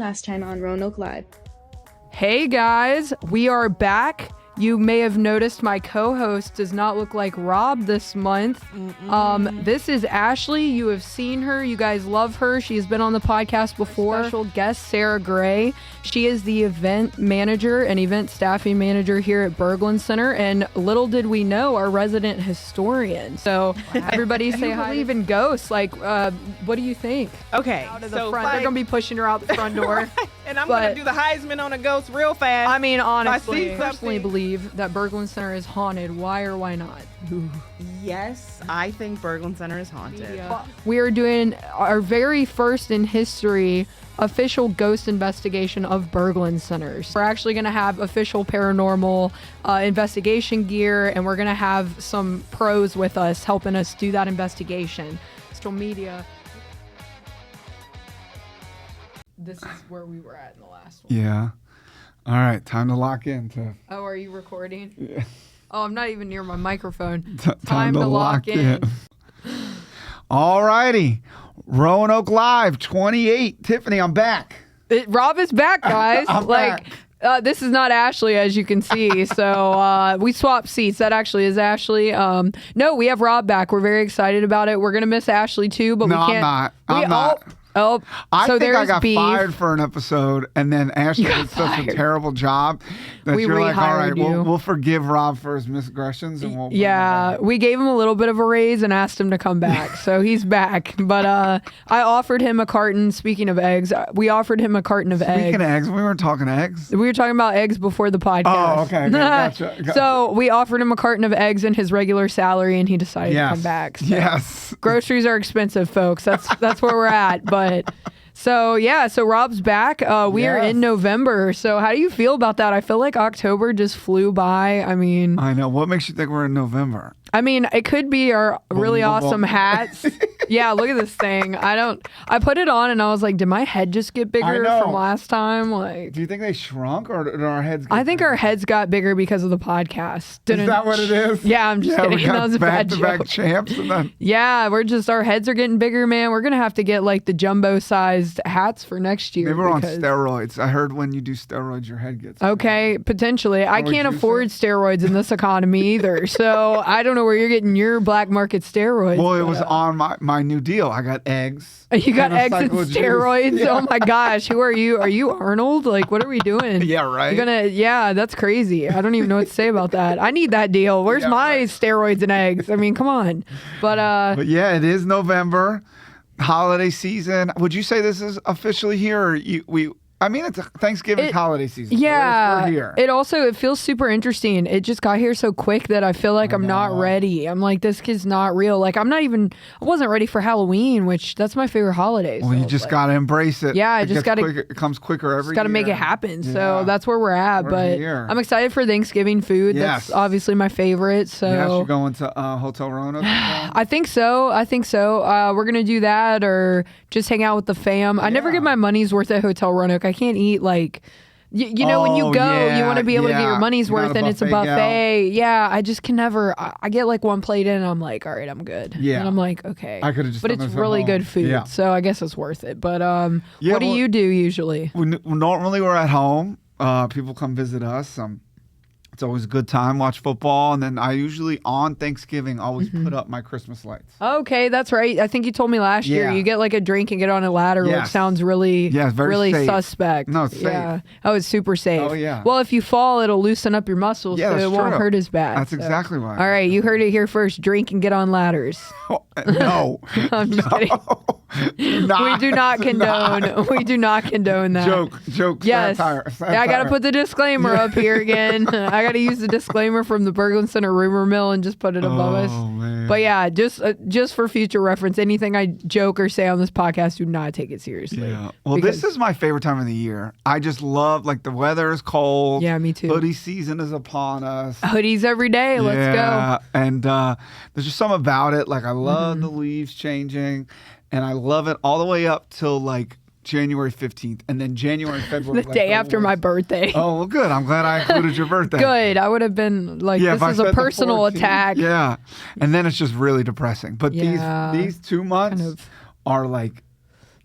last time on Roanoke Live. Hey guys, we are back. You may have noticed my co-host does not look like Rob this month. This is Ashley. You have seen her. You guys love her. She has been on the podcast before. Special guest Sarah Gray. She is the event manager and event staffing manager here at Berglund Center. And little did we know, our resident historian. So everybody say hi. Believe in ghosts. Like, what do you think? Okay, Out of the front. They're going to be pushing her out the front door. And I'm going to do the Heisman on a ghost real fast. I mean, honestly, I personally believe that Berglund Center is haunted. Why or why not? Yes, I think Berglund Center is haunted. We are doing our very first in history official ghost investigation of Berglund Centers. We're actually going to have official paranormal investigation gear, and we're going to have some pros with us helping us do that investigation. Social media. This is where we were at in the last one. Yeah. All right, time to lock in, Tiff. Oh, are you recording? Yeah. Oh, I'm not even near my microphone. Time to lock in. All righty. Roanoke Live 28. Tiffany, I'm back. Rob is back, guys. I'm back. This is not Ashley, as you can see. So we swapped seats. That actually is Ashley. No, we have Rob back. We're very excited about it. We're going to miss Ashley too, but we can't. I'm not. I so think I got beef. fired for an episode, and then Ashley did such a terrible job that you're like, all right, we'll forgive Rob for his misgressions, and we gave him a little bit of a raise and asked him to come back, so he's back. But I offered him a carton. Speaking of eggs, we offered him a carton of eggs. Speaking of eggs, we weren't talking eggs. We were talking about eggs before the podcast. Oh, okay, gotcha. So we offered him a carton of eggs in his regular salary, and he decided to come back. So yes, groceries are expensive, folks. That's where we're at. But so Rob's back. We are in November. So how do you feel about that? I feel like October just flew by. I mean, I know. What makes you think we're in November? I mean, it could be our really awesome hats. Yeah, look at this thing. I put it on and I was like, did my head just get bigger from last time? Like, do you think they shrunk or did our heads get I think bigger? Our heads got bigger because of the podcast. Is that what it is? Yeah, I'm just kidding. That was a bad joke. Back-to-back champs and then... Yeah, our heads are getting bigger, man. We're going to have to get like the jumbo-sized hats for next year. Maybe we're on steroids. I heard when you do steroids, your head gets bigger. Okay, potentially. I can't afford steroids in this economy either. So I don't know where you're getting your black market steroids. Well, it was on my new deal. I got eggs. You got eggs and steroids? Yeah. Oh my gosh. Who are you? Are you Arnold? Like, what are we doing? Yeah, right. That's crazy. I don't even know what to say about that. I need that deal. Where's my steroids and eggs? I mean, come on. But yeah, it is November, holiday season. Would you say this is officially here, or I mean, it's Thanksgiving holiday season. Yeah, we're here. It feels super interesting. It just got here so quick that I feel like I'm not ready. I'm like, this kid's not real. Like, I wasn't ready for Halloween, which that's my favorite holiday. Well, you just got to embrace it. Yeah, it comes quicker every year. Got to make it happen. Yeah. So that's where we're at. But I'm excited for Thanksgiving food. Yes. That's obviously my favorite. So yes, you're going to Hotel Roanoke? I think so. We're going to do that or just hang out with the fam. I never get my money's worth at Hotel Roanoke. I can't eat like, you know, when you go, you want to be able to get your money's worth, and it's a buffet. Yeah, I just can never. I get like one plate in, and I'm like, all right, I'm good. Yeah, and I'm like, okay, I could have just. But it's really good food, so I guess it's worth it. But what do you do usually? Normally, we're at home. People come visit us. It's always a good time, watch football, and then I usually, on Thanksgiving, always put up my Christmas lights. Okay, that's right. I think you told me last year you get like a drink and get on a ladder, which sounds really safe. suspect. No, it's safe. Yeah. Oh, it's super safe. Oh, yeah. Well, if you fall, it'll loosen up your muscles, so it won't hurt as bad. That's exactly right. All right, you heard it here first. Drink and get on ladders. No. I'm just kidding. We do not condone. We do not condone that. Joke. Yes. Satire. I got to put the disclaimer up here again. I got to use the disclaimer from the Berglund Center rumor mill and just put it above us. Man. But yeah, just for future reference, anything I joke or say on this podcast, do not take it seriously. Yeah. Well, this is my favorite time of the year. I just love, like, the weather is cold. Yeah, me too. Hoodie season is upon us. Hoodies every day. Let's go. And there's just something about it. Like, I love the leaves changing, and I love it all the way up till like January 15th, and then January, February. The day after my birthday. Oh, well, good. I'm glad I included your birthday. Good. I would have been like, this is a personal attack. Yeah. And then it's just really depressing. But these 2 months are like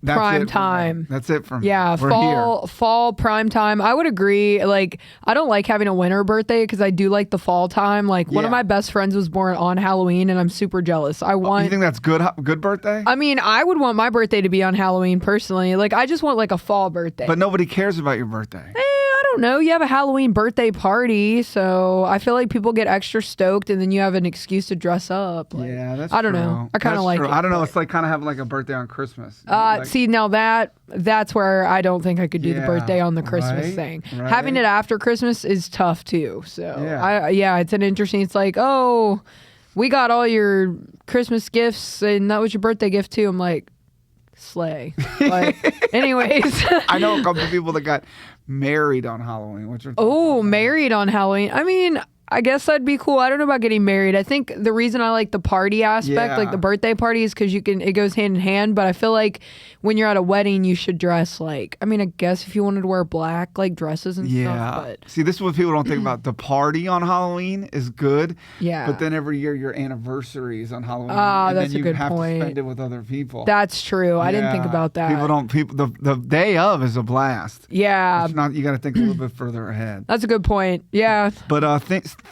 prime it time. That's it for me. Yeah, We're fall prime time. I would agree. Like, I don't like having a winter birthday because I do like the fall time. Like, one of my best friends was born on Halloween, and I'm super jealous. You think that's good birthday? I mean, I would want my birthday to be on Halloween personally. Like, I just want like a fall birthday. But nobody cares about your birthday. I don't know. You have a Halloween birthday party, so I feel like people get extra stoked, and then you have an excuse to dress up. Like, yeah, that's I don't true. know. I kind of like it. I don't know. It's like kind of having like a birthday on Christmas. See, now that's where I don't think I could do the birthday on the Christmas thing. Right. Having it after Christmas is tough too. So it's an interesting. It's like, oh, we got all your Christmas gifts, and that was your birthday gift too. I'm like, slay. Like, anyways, I know a couple of people that got married on Halloween. Married on Halloween. I mean, I guess that'd be cool. I don't know about getting married. I think the reason I like the party aspect, like the birthday party, is because it goes hand in hand. But I feel like when you're at a wedding, you should dress like, I mean, I guess if you wanted to wear black, like dresses and stuff. But see, this is what people don't think about. The party on Halloween is good. Yeah. But then every year your anniversary is on Halloween. Ah, and that's then a good you have point. to spend it with other people. That's true. I didn't think about that. The day of is a blast. Yeah. It's not, you got to think a little bit further ahead. That's a good point. Yeah. But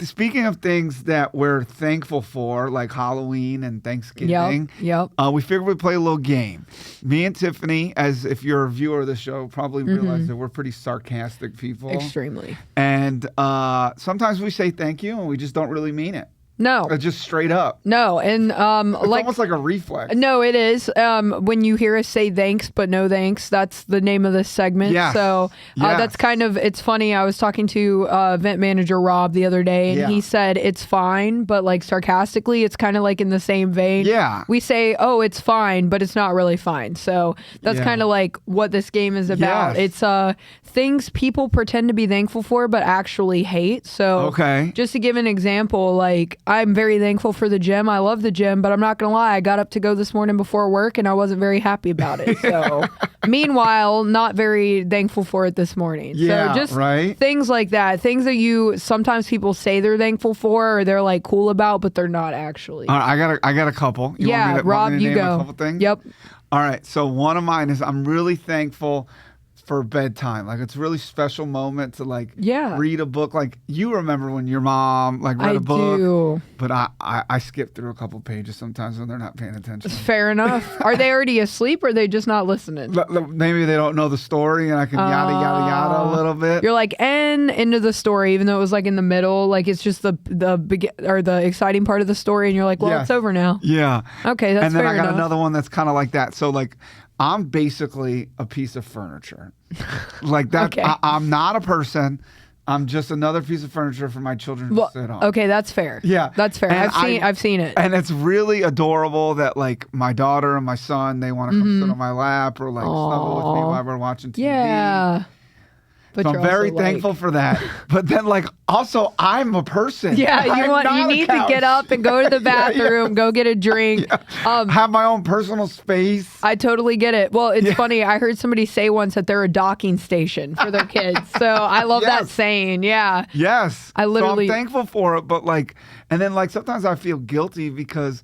speaking of things that we're thankful for, like Halloween and Thanksgiving, Yep. we figured we'd play a little game. Me and Tiffany, as if you're a viewer of the show, probably realize that we're pretty sarcastic people. Extremely. And sometimes we say thank you and we just don't really mean it. No. Just straight up. No. And it's almost like a reflex. No, it is. When you hear us say thanks but no thanks, that's the name of this segment. Yes. So that's kind of, it's funny. I was talking to event manager Rob the other day, and he said it's fine, but like sarcastically, it's kind of like in the same vein. Yeah. We say, oh, it's fine, but it's not really fine. So that's kind of like what this game is about. Yes. It's things people pretend to be thankful for but actually hate. So just to give an example, like, I'm very thankful for the gym. I love the gym, but I'm not going to lie. I got up to go this morning before work and I wasn't very happy about it. So meanwhile, not very thankful for it this morning. Yeah, so just right? things like that. Things that sometimes people say they're thankful for or they're like cool about, but they're not actually. All right, I got a couple. Rob, you go. A couple things? Yep. All right. So one of mine is I'm really thankful for bedtime. Like, it's a really special moment to like read a book. Like, you remember when your mom like read a book. Do. But I skip through a couple pages sometimes when they're not paying attention. Fair enough. Are they already asleep or are they just not listening? Maybe they don't know the story and I can yada yada yada a little bit. You're like into the story, even though it was like in the middle. Like, it's just the exciting part of the story, and you're like, well, it's over now. Yeah. Okay, that's fair enough. And then I got another one that's kind of like that. So like, I'm basically a piece of furniture. Like that. Okay. I'm not a person. I'm just another piece of furniture for my children to sit on. Okay, that's fair. Yeah, that's fair. And I've seen it, and it's really adorable that like my daughter and my son, they want to come sit on my lap or like snuggle with me while we're watching TV. Yeah. But so I'm very thankful for that. But then, like, also, I'm a person. Yeah, you need to get up and go to the bathroom, go get a drink. Have my own personal space. I totally get it. Well, it's funny. I heard somebody say once that they're a docking station for their kids. So I love that saying. Yeah. Yes. So I'm thankful for it. But, like, and then, like, sometimes I feel guilty because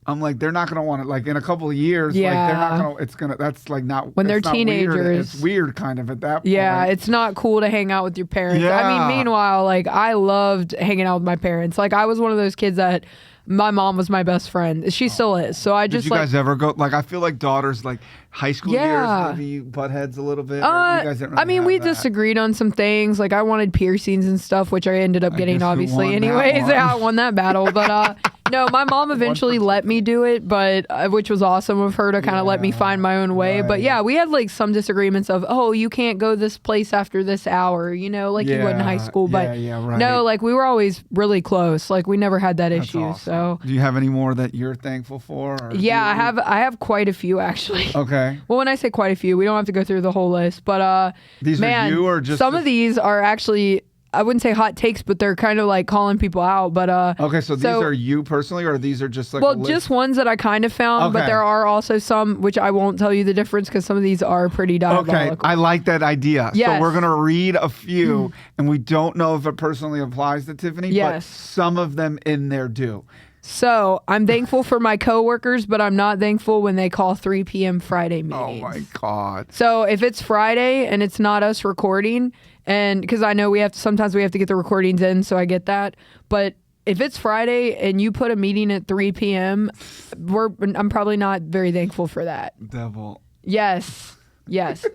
I'm like, they're not going to want it. Like, in a couple of years, like, they're not going to, that's like not, when they're teenagers. Weird. It's weird kind of at that point. Yeah, it's not cool to hang out with your parents. Yeah. I mean, meanwhile, like, I loved hanging out with my parents. Like, I was one of those kids that my mom was my best friend. She still is. So I just Did you guys ever go, like, I feel like daughters, like, high school years, maybe you butt heads a little bit? Or you guys didn't really I mean, we that? disagreed on some things. Like, I wanted piercings and stuff, which I ended up getting, obviously. Anyways, I won that battle. But, no, my mom eventually let me do it, but which was awesome of her to kind of let me find my own way. Right. But yeah, we had like some disagreements of, oh, you can't go this place after this hour, you know, like you would in high school. But no, like we were always really close. Like we never had that issue. Awesome. So do you have any more that you're thankful for? Yeah, I have quite a few actually. Okay. Well, when I say quite a few, we don't have to go through the whole list, but these are you or just some of these are actually, I wouldn't say hot takes, but they're kind of like calling people out. But okay, so these are you personally, or these are just like just ones that I kind of found. But there are also some which I won't tell you the difference because some of these are pretty diabolical. Okay, I like that idea. Yes. So we're gonna read a few, and we don't know if it personally applies to Tiffany, but some of them in there do. So I'm thankful for my coworkers, but I'm not thankful when they call 3 p.m. Friday Oh meetings. my God. So if it's Friday and it's not us recording, and because I know sometimes we have to get the recordings in, so I get that. But if it's Friday and you put a meeting at 3 p.m., I'm probably not very thankful for that. Devil. Yes.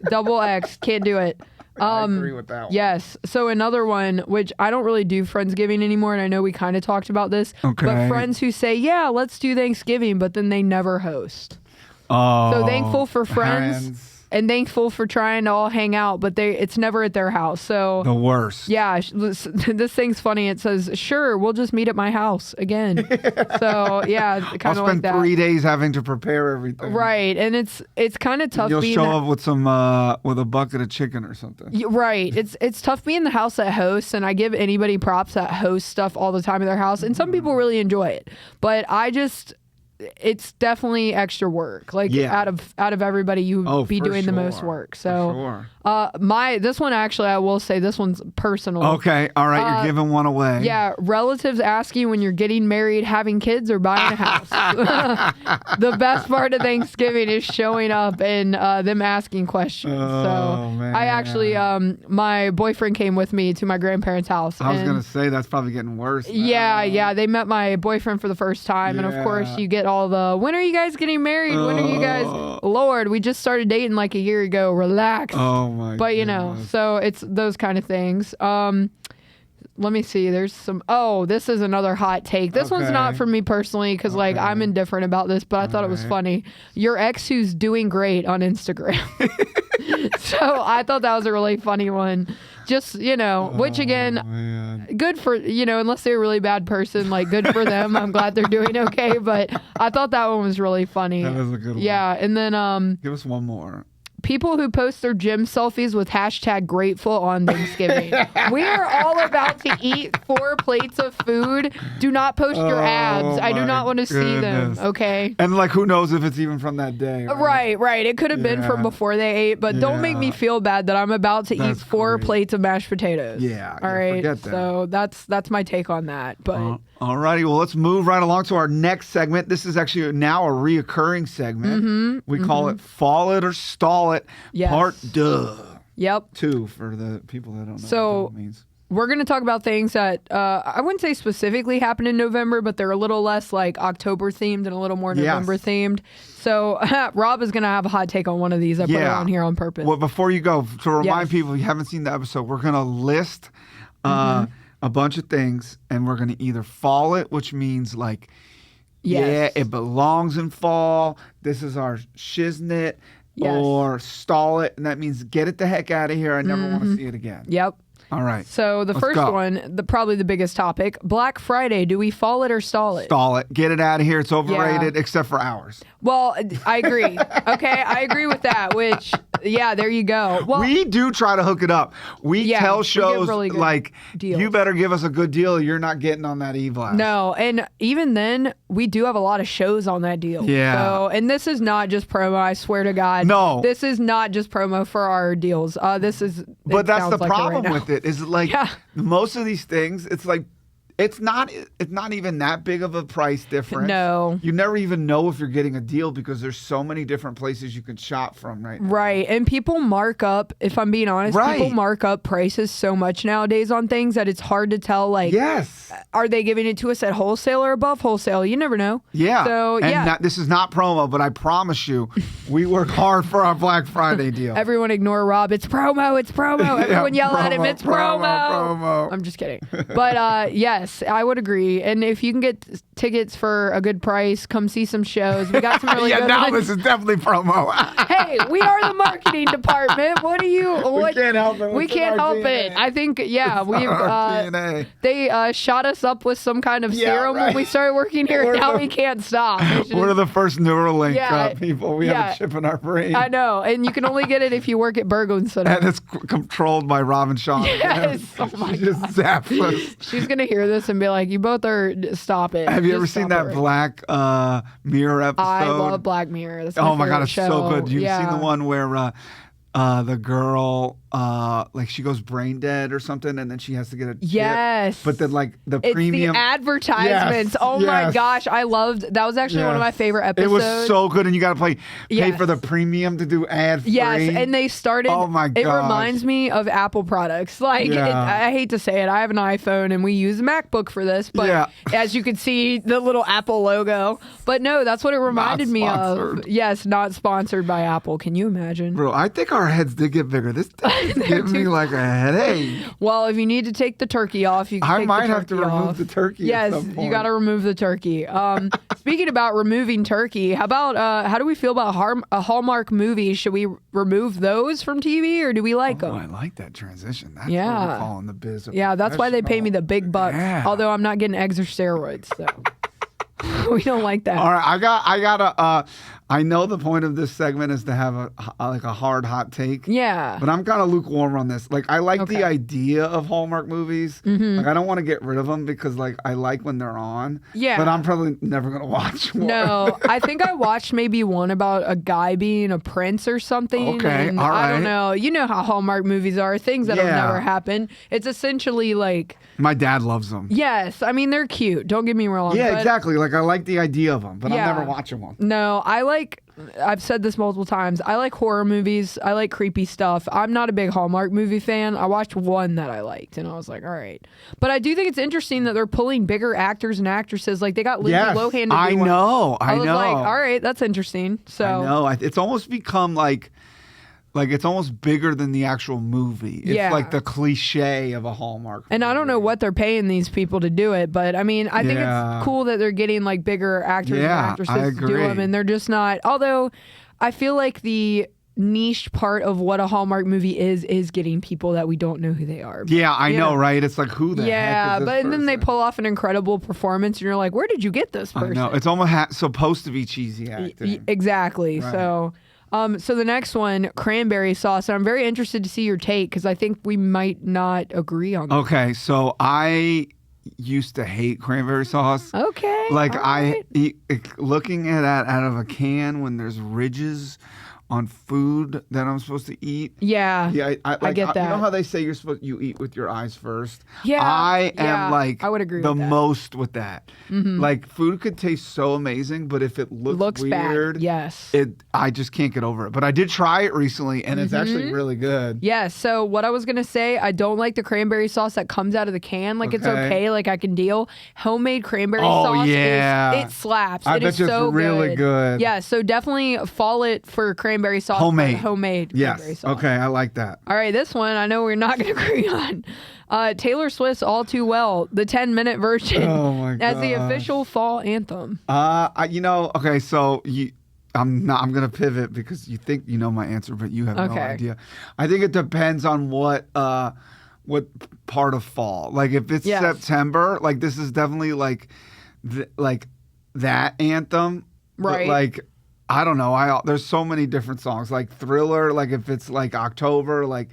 Double X. Can't do it. I agree with that one. Yes. So another one, which I don't really do Friendsgiving anymore, and I know we kind of talked about this, okay. but friends who say, yeah, let's do Thanksgiving, but then they never host. Oh. So thankful for friends. And thankful for trying to all hang out, but it's never at their house. So the worst. Yeah, this thing's funny. It says, "Sure, we'll just meet at my house again." So yeah, kind of like that. I'll spend 3 days having to prepare everything. Right, and it's kind of tough. You'll show up with some with a bucket of chicken or something. Right, it's tough being the house that hosts, and I give anybody props that host stuff all the time at their house, and some people really enjoy it, but it's definitely extra work. Like out of everybody, you be doing the most work. So this one actually, I will say this one's personal. Okay, all right, you're giving one away. Yeah, relatives ask you when you're getting married, having kids, or buying a house. The best part of Thanksgiving is showing up and them asking questions. Man. I actually, my boyfriend came with me to my grandparents' house. I was gonna say that's probably getting worse now. Yeah, they met my boyfriend for the first time, and of course you get all the, when are you guys getting married? When are you guys? Lord, we just started dating like a year ago. Relax. Oh my. But you know, so it's those kind of things. Let me see. There's some. Oh, this is another hot take. This one's not for me personally because like I'm indifferent about this, but I thought it was funny. Your ex who's doing great on Instagram. So I thought that was a really funny one. Just, which again, good for, unless they're a really bad person, like good for them. I'm glad they're doing okay. But I thought that one was really funny. That was a good one. Yeah. And then give us one more. People who post their gym selfies with hashtag grateful on Thanksgiving. We are all about to eat 4 plates of food. Do not post your abs. I do not want to see them. Okay. And like, who knows if it's even from that day. Right. It could have been from before they ate, but don't make me feel bad that I'm about to eat 4 plates of mashed potatoes. Yeah. All right. Forget that. So that's my take on that. But all righty. Well, let's move right along to our next segment. This is actually now a reoccurring segment. We call it Fall It or Stall It, Part 2. Yep. 2 for the people that don't know what that means. We're going to talk about things that I wouldn't say specifically happen in November, but they're a little less like October themed and a little more November themed. So Rob is going to have a hot take on one of these. I put it on here on purpose. Well, before you go, to remind people, if you haven't seen the episode, we're going to list a bunch of things, and we're going to either fall it, which means like, it belongs in fall. This is our shiznit. Or stall it, and that means get it the heck out of here. I never want to see it again. Yep. All right. So the first one, probably the biggest topic, Black Friday. Do we fall it or stall it? Stall it. Get it out of here. It's overrated, except for ours. Well, I agree. Okay, I agree with that, which, there you go. Well, we do try to hook it up. We tell shows, really like, deals. You better give us a good deal. You're not getting on that E-Blast. No, and even then, we do have a lot of shows on that deal. Yeah. So, and this is not just promo, I swear to God. No. This is not just promo for our deals. This is... But that's the problem with it, is like, most of these things, it's like, it's not even that big of a price difference. No. You never even know if you're getting a deal because there's so many different places you can shop from right now. Right. And people mark up, if I'm being honest, people mark up prices so much nowadays on things that it's hard to tell, like, are they giving it to us at wholesale or above wholesale? You never know. Yeah. So, this is not promo, but I promise you, we work hard for our Black Friday deal. Everyone ignore Rob. It's promo. It's promo. Everyone yell at him. It's promo. I'm just kidding. But, yes. I would agree. And if you can get tickets for a good price, come see some shows. We got some really good ones. This is definitely promo. Hey, we are the marketing department. What do you... we can't help it. We can't help it. I think, we've... they shot us up with some kind of serum when we started working here. Now we can't stop. We're the first Neuralink people. We have a chip in our brain. I know. And you can only get it if you work at Berglund Center. And it's controlled by Robin Shaw. Yes. Oh my God. Just zaps us. She's going to hear this and be like, you both are... Stop it. Have you ever seen that Black Mirror episode? I love Black Mirror. That's my God, it's show. so good. You've seen the one where the girl like she goes brain dead or something, and then she has to get a chip. Yes. But then like the It's premium the advertisements. Oh my gosh, I loved that. Was actually one of my favorite episodes. It was so good, and you got to pay for the premium to do ad free. Yes, and they started. Oh my god! It reminds me of Apple products. Like I hate to say it, I have an iPhone and we use a MacBook for this, but as you can see, the little Apple logo. But no, that's what it reminded me of. Yes, not sponsored by Apple. Can you imagine? Bro, I think our heads did get bigger. This did give me like a headache. Well, if you need to take the turkey off, you can I take might the have to turkey remove off. the turkey. Yes, at some point. you got to remove the turkey. Speaking about removing turkey, how about how do we feel about Hallmark movies? Should we remove those from TV, or do we like them? I like that transition. That's what we're calling the biz. Yeah, that's why they pay me the big bucks. Yeah. Although I'm not getting eggs or steroids, so we don't like that. All right, I gotta. I know the point of this segment is to have a hard hot take. Yeah. But I'm kind of lukewarm on this. Like, I like the idea of Hallmark movies. Mm-hmm. Like, I don't want to get rid of them because, like, I like when they're on. Yeah. But I'm probably never gonna watch one. No, I think I watched maybe one about a guy being a prince or something. Okay, and all right. I don't know. You know how Hallmark movies are. Things that'll never happen. It's essentially like. My dad loves them. Yes, I mean they're cute. Don't get me wrong. Yeah, exactly. Like I like the idea of them, but I'm never watching one. No, I've said this multiple times. I like horror movies. I like creepy stuff. I'm not a big Hallmark movie fan. I watched one that I liked, and I was like, all right. But I do think it's interesting that they're pulling bigger actors and actresses. Like they got Lindsay Lohan to do one. I know. I was like, all right, that's interesting. So I know. It's almost become like it's almost bigger than the actual movie. It's like the cliche of a Hallmark movie. And I don't know what they're paying these people to do it, but I mean, I think it's cool that they're getting like bigger actors and actresses to do them, and they're just not. Although I feel like the niche part of what a Hallmark movie is getting people that we don't know who they are. Yeah, I know, right? It's like, who the heck is this but then they pull off an incredible performance, and you're like, where did you get this person? I know. It's almost supposed to be cheesy acting. Exactly. Right. So the next one, cranberry sauce. And I'm very interested to see your take because I think we might not agree on that. Okay, so I used to hate cranberry sauce. Okay. Like looking at that out of a can when there's ridges on food that I'm supposed to eat. Yeah. Yeah, I get that. You know how they say you eat with your eyes first? Yeah. I am like I would agree the with that. most with that. Mm-hmm. Like food could taste so amazing, but if it looks weird, bad. Yes. I just can't get over it. But I did try it recently, and it's actually really good. Yes. So what I was gonna say, I don't like the cranberry sauce that comes out of the can. Like it's okay, like I can deal. Homemade cranberry sauce, it slaps. I it bet is so really good. Yeah. So definitely fall it for cranberry sauce. Homemade yes. cranberry sauce. Okay, I like that. All right, this one I know we're not going to agree on. Taylor Swift's "All Too Well," the 10-minute version, as the official fall anthem. Okay, so I'm gonna pivot because you think you know my answer, but you have no idea. I think it depends on what part of fall. Like if it's September, like this is definitely like that anthem, right? But like I don't know. There's so many different songs like Thriller. Like if it's like October, like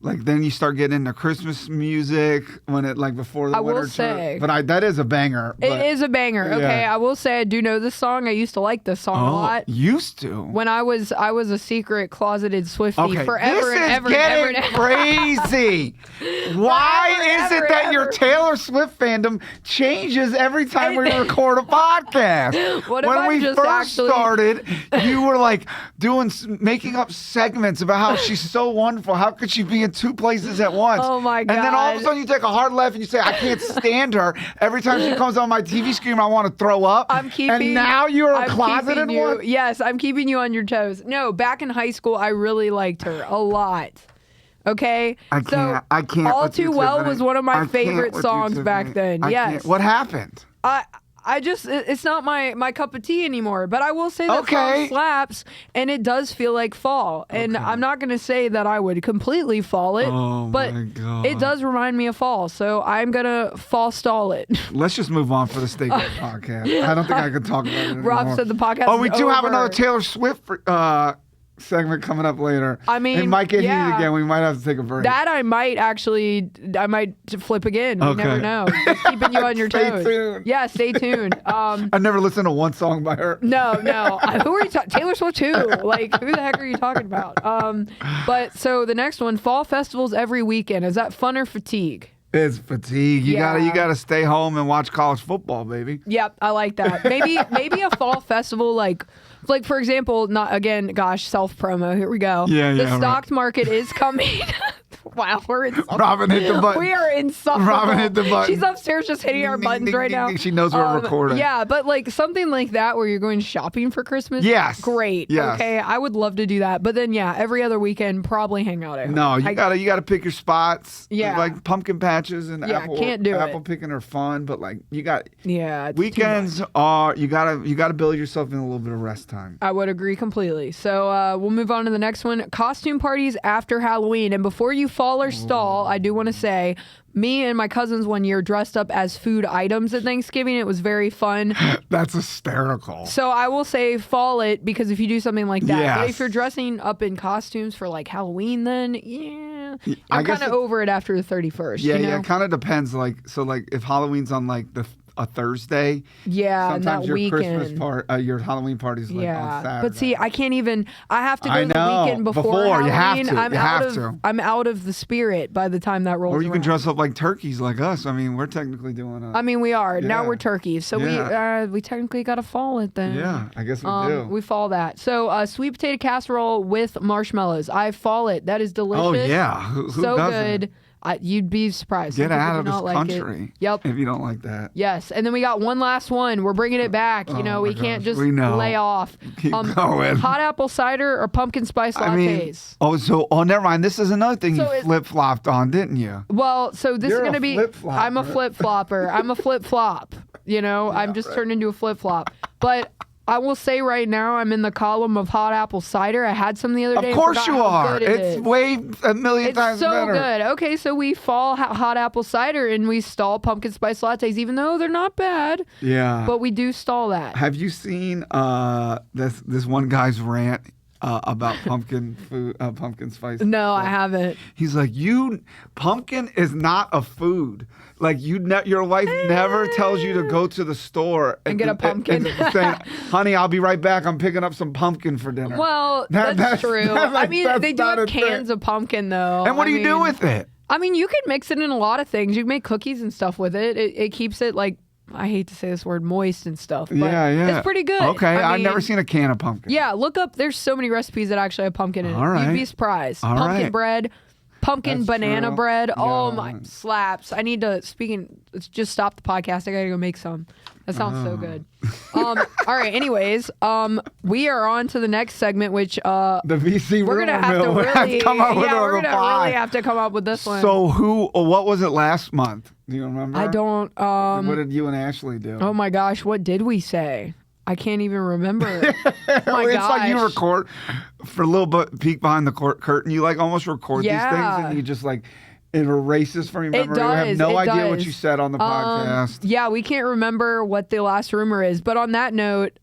like then you start getting into Christmas music when it like before the winter. But that is a banger. It is a banger. Okay, I will say I do know this song. I used to like this song a lot. Used to. When I was a secret closeted Swiftie forever and ever. This is getting crazy. Why is it that your Taylor Swift fandom changes every time we record a podcast? When we first started, you were like making up segments about how she's so wonderful. How could she be in two places at once? Oh my God. And then all of a sudden you take a hard left and you say, I can't stand her. Every time she comes on my TV screen, I want to throw up. And now you're a closeted one? Yes, I'm keeping you on your toes. No, back in high school, I really liked her a lot. Okay? I can't. All Too Well was one of my favorite songs back then. Yes. What happened? It's not my cup of tea anymore, but I will say that song slaps, and it does feel like fall. And I'm not going to say that I would completely fall it, but it does remind me of fall. So I'm going to fall stall it. Let's just move on for the Steak Night podcast. I don't think I can talk about it anymore. Rob said the podcast we do have another Taylor Swift segment coming up later. I mean, it might get heated again. We might have to take a break. That I might flip again. You never know. Just keeping you on your toes. Stay tuned. Yeah, stay tuned. I've never listened to one song by her. No. Who are you talking? Taylor Swift too. Like, who the heck are you talking about? But so the next one, fall festivals every weekend. Is that fun or fatigue? It's fatigue. You gotta stay home and watch college football, baby. Yep, I like that. Maybe a fall festival like for example, not again, gosh, self promo. Here we go. The stock market is coming. Wow, we're in something. Robin hit the button. We are in something. Robin hit the button. She's upstairs just hitting our buttons right now. She knows we're recording. Yeah, but like something like that where you're going shopping for Christmas. Yes. Great. Yes. Okay, I would love to do that. But then every other weekend probably hang out at home. No, you gotta pick your spots. Yeah. Like pumpkin patches and apple picking are fun, but like you got weekends are you gotta build yourself in a little bit of rest time. I would agree completely. So we'll move on to the next one. Costume parties after Halloween. And before you fall or stall, I do want to say, me and my cousins one year dressed up as food items at Thanksgiving. It was very fun. That's hysterical. So I will say fall it, because if you do something like that. Yes. But if you're dressing up in costumes for like Halloween, then I'm kind of over it after the 31st. Yeah, you know? it kind of depends. Like if Halloween's on like a Thursday. Yeah, sometimes that your weekend. Christmas your Halloween party's like on Saturday. But see, I can't even. I have to go the weekend before Halloween. You have to. I'm out of the spirit by the time that rolls. Or you around. can dress up like turkeys like us. I mean, we're technically doing it. I mean, we are. Now we're turkeys. So we technically got to fall it then. Yeah, I guess we do. We fall that. So sweet potato casserole with marshmallows. I fall it. That is delicious. Oh, yeah. Who so doesn't? good. You'd be surprised. Get out of this country. country. Yep. If you don't like that. Yes. And then we got one last one. We're bringing it back. We can't just lay off. Keep going. Hot apple cider or pumpkin spice lattes? Never mind. This is another thing you flip-flopped on, didn't you? Well, so this is going to be... flip-flopper. I'm a flip-flopper. I'm a flip-flop. I'm just turned into a flip-flop. But... I will say right now, I'm in the column of hot apple cider. I had some the other day. Of course you are. It's way a million times better. It's so good. Okay, so we fall hot apple cider and we stall pumpkin spice lattes, even though they're not bad. Yeah. But we do stall that. Have you seen this one guy's rant about pumpkin spice? No, I haven't. He's like, pumpkin is not a food. Like your wife never tells you to go to the store and get a pumpkin. And say, honey, I'll be right back. I'm picking up some pumpkin for dinner. Well, that's true. They do have cans of pumpkin though. And what do you do with it? I mean, you can mix it in a lot of things. You can make cookies and stuff with it. It keeps it like, I hate to say this word, moist and stuff. But it's pretty good. Okay, I've never seen a can of pumpkin. Yeah, look up. There's so many recipes that actually have pumpkin in it. Right. You'd be surprised. All pumpkin right. bread, pumpkin banana true. bread. Yeah. Oh my, slaps. I need to, let's just stop the podcast. I gotta go make some. That sounds so good. All right, anyways, we are on to the next segment, which the VC we're gonna have to really come up with we're gonna really have to come up with this one. So what was it last month? Do you remember? I don't. What did you and Ashley do? Oh my gosh, what did we say? I can't even remember. It's like you record for a little bit, peek behind the curtain. You like almost record these things and you just like it erases from your memory. It does. You have no idea what you said on the podcast. Yeah, we can't remember what the last rumor is. But on that note,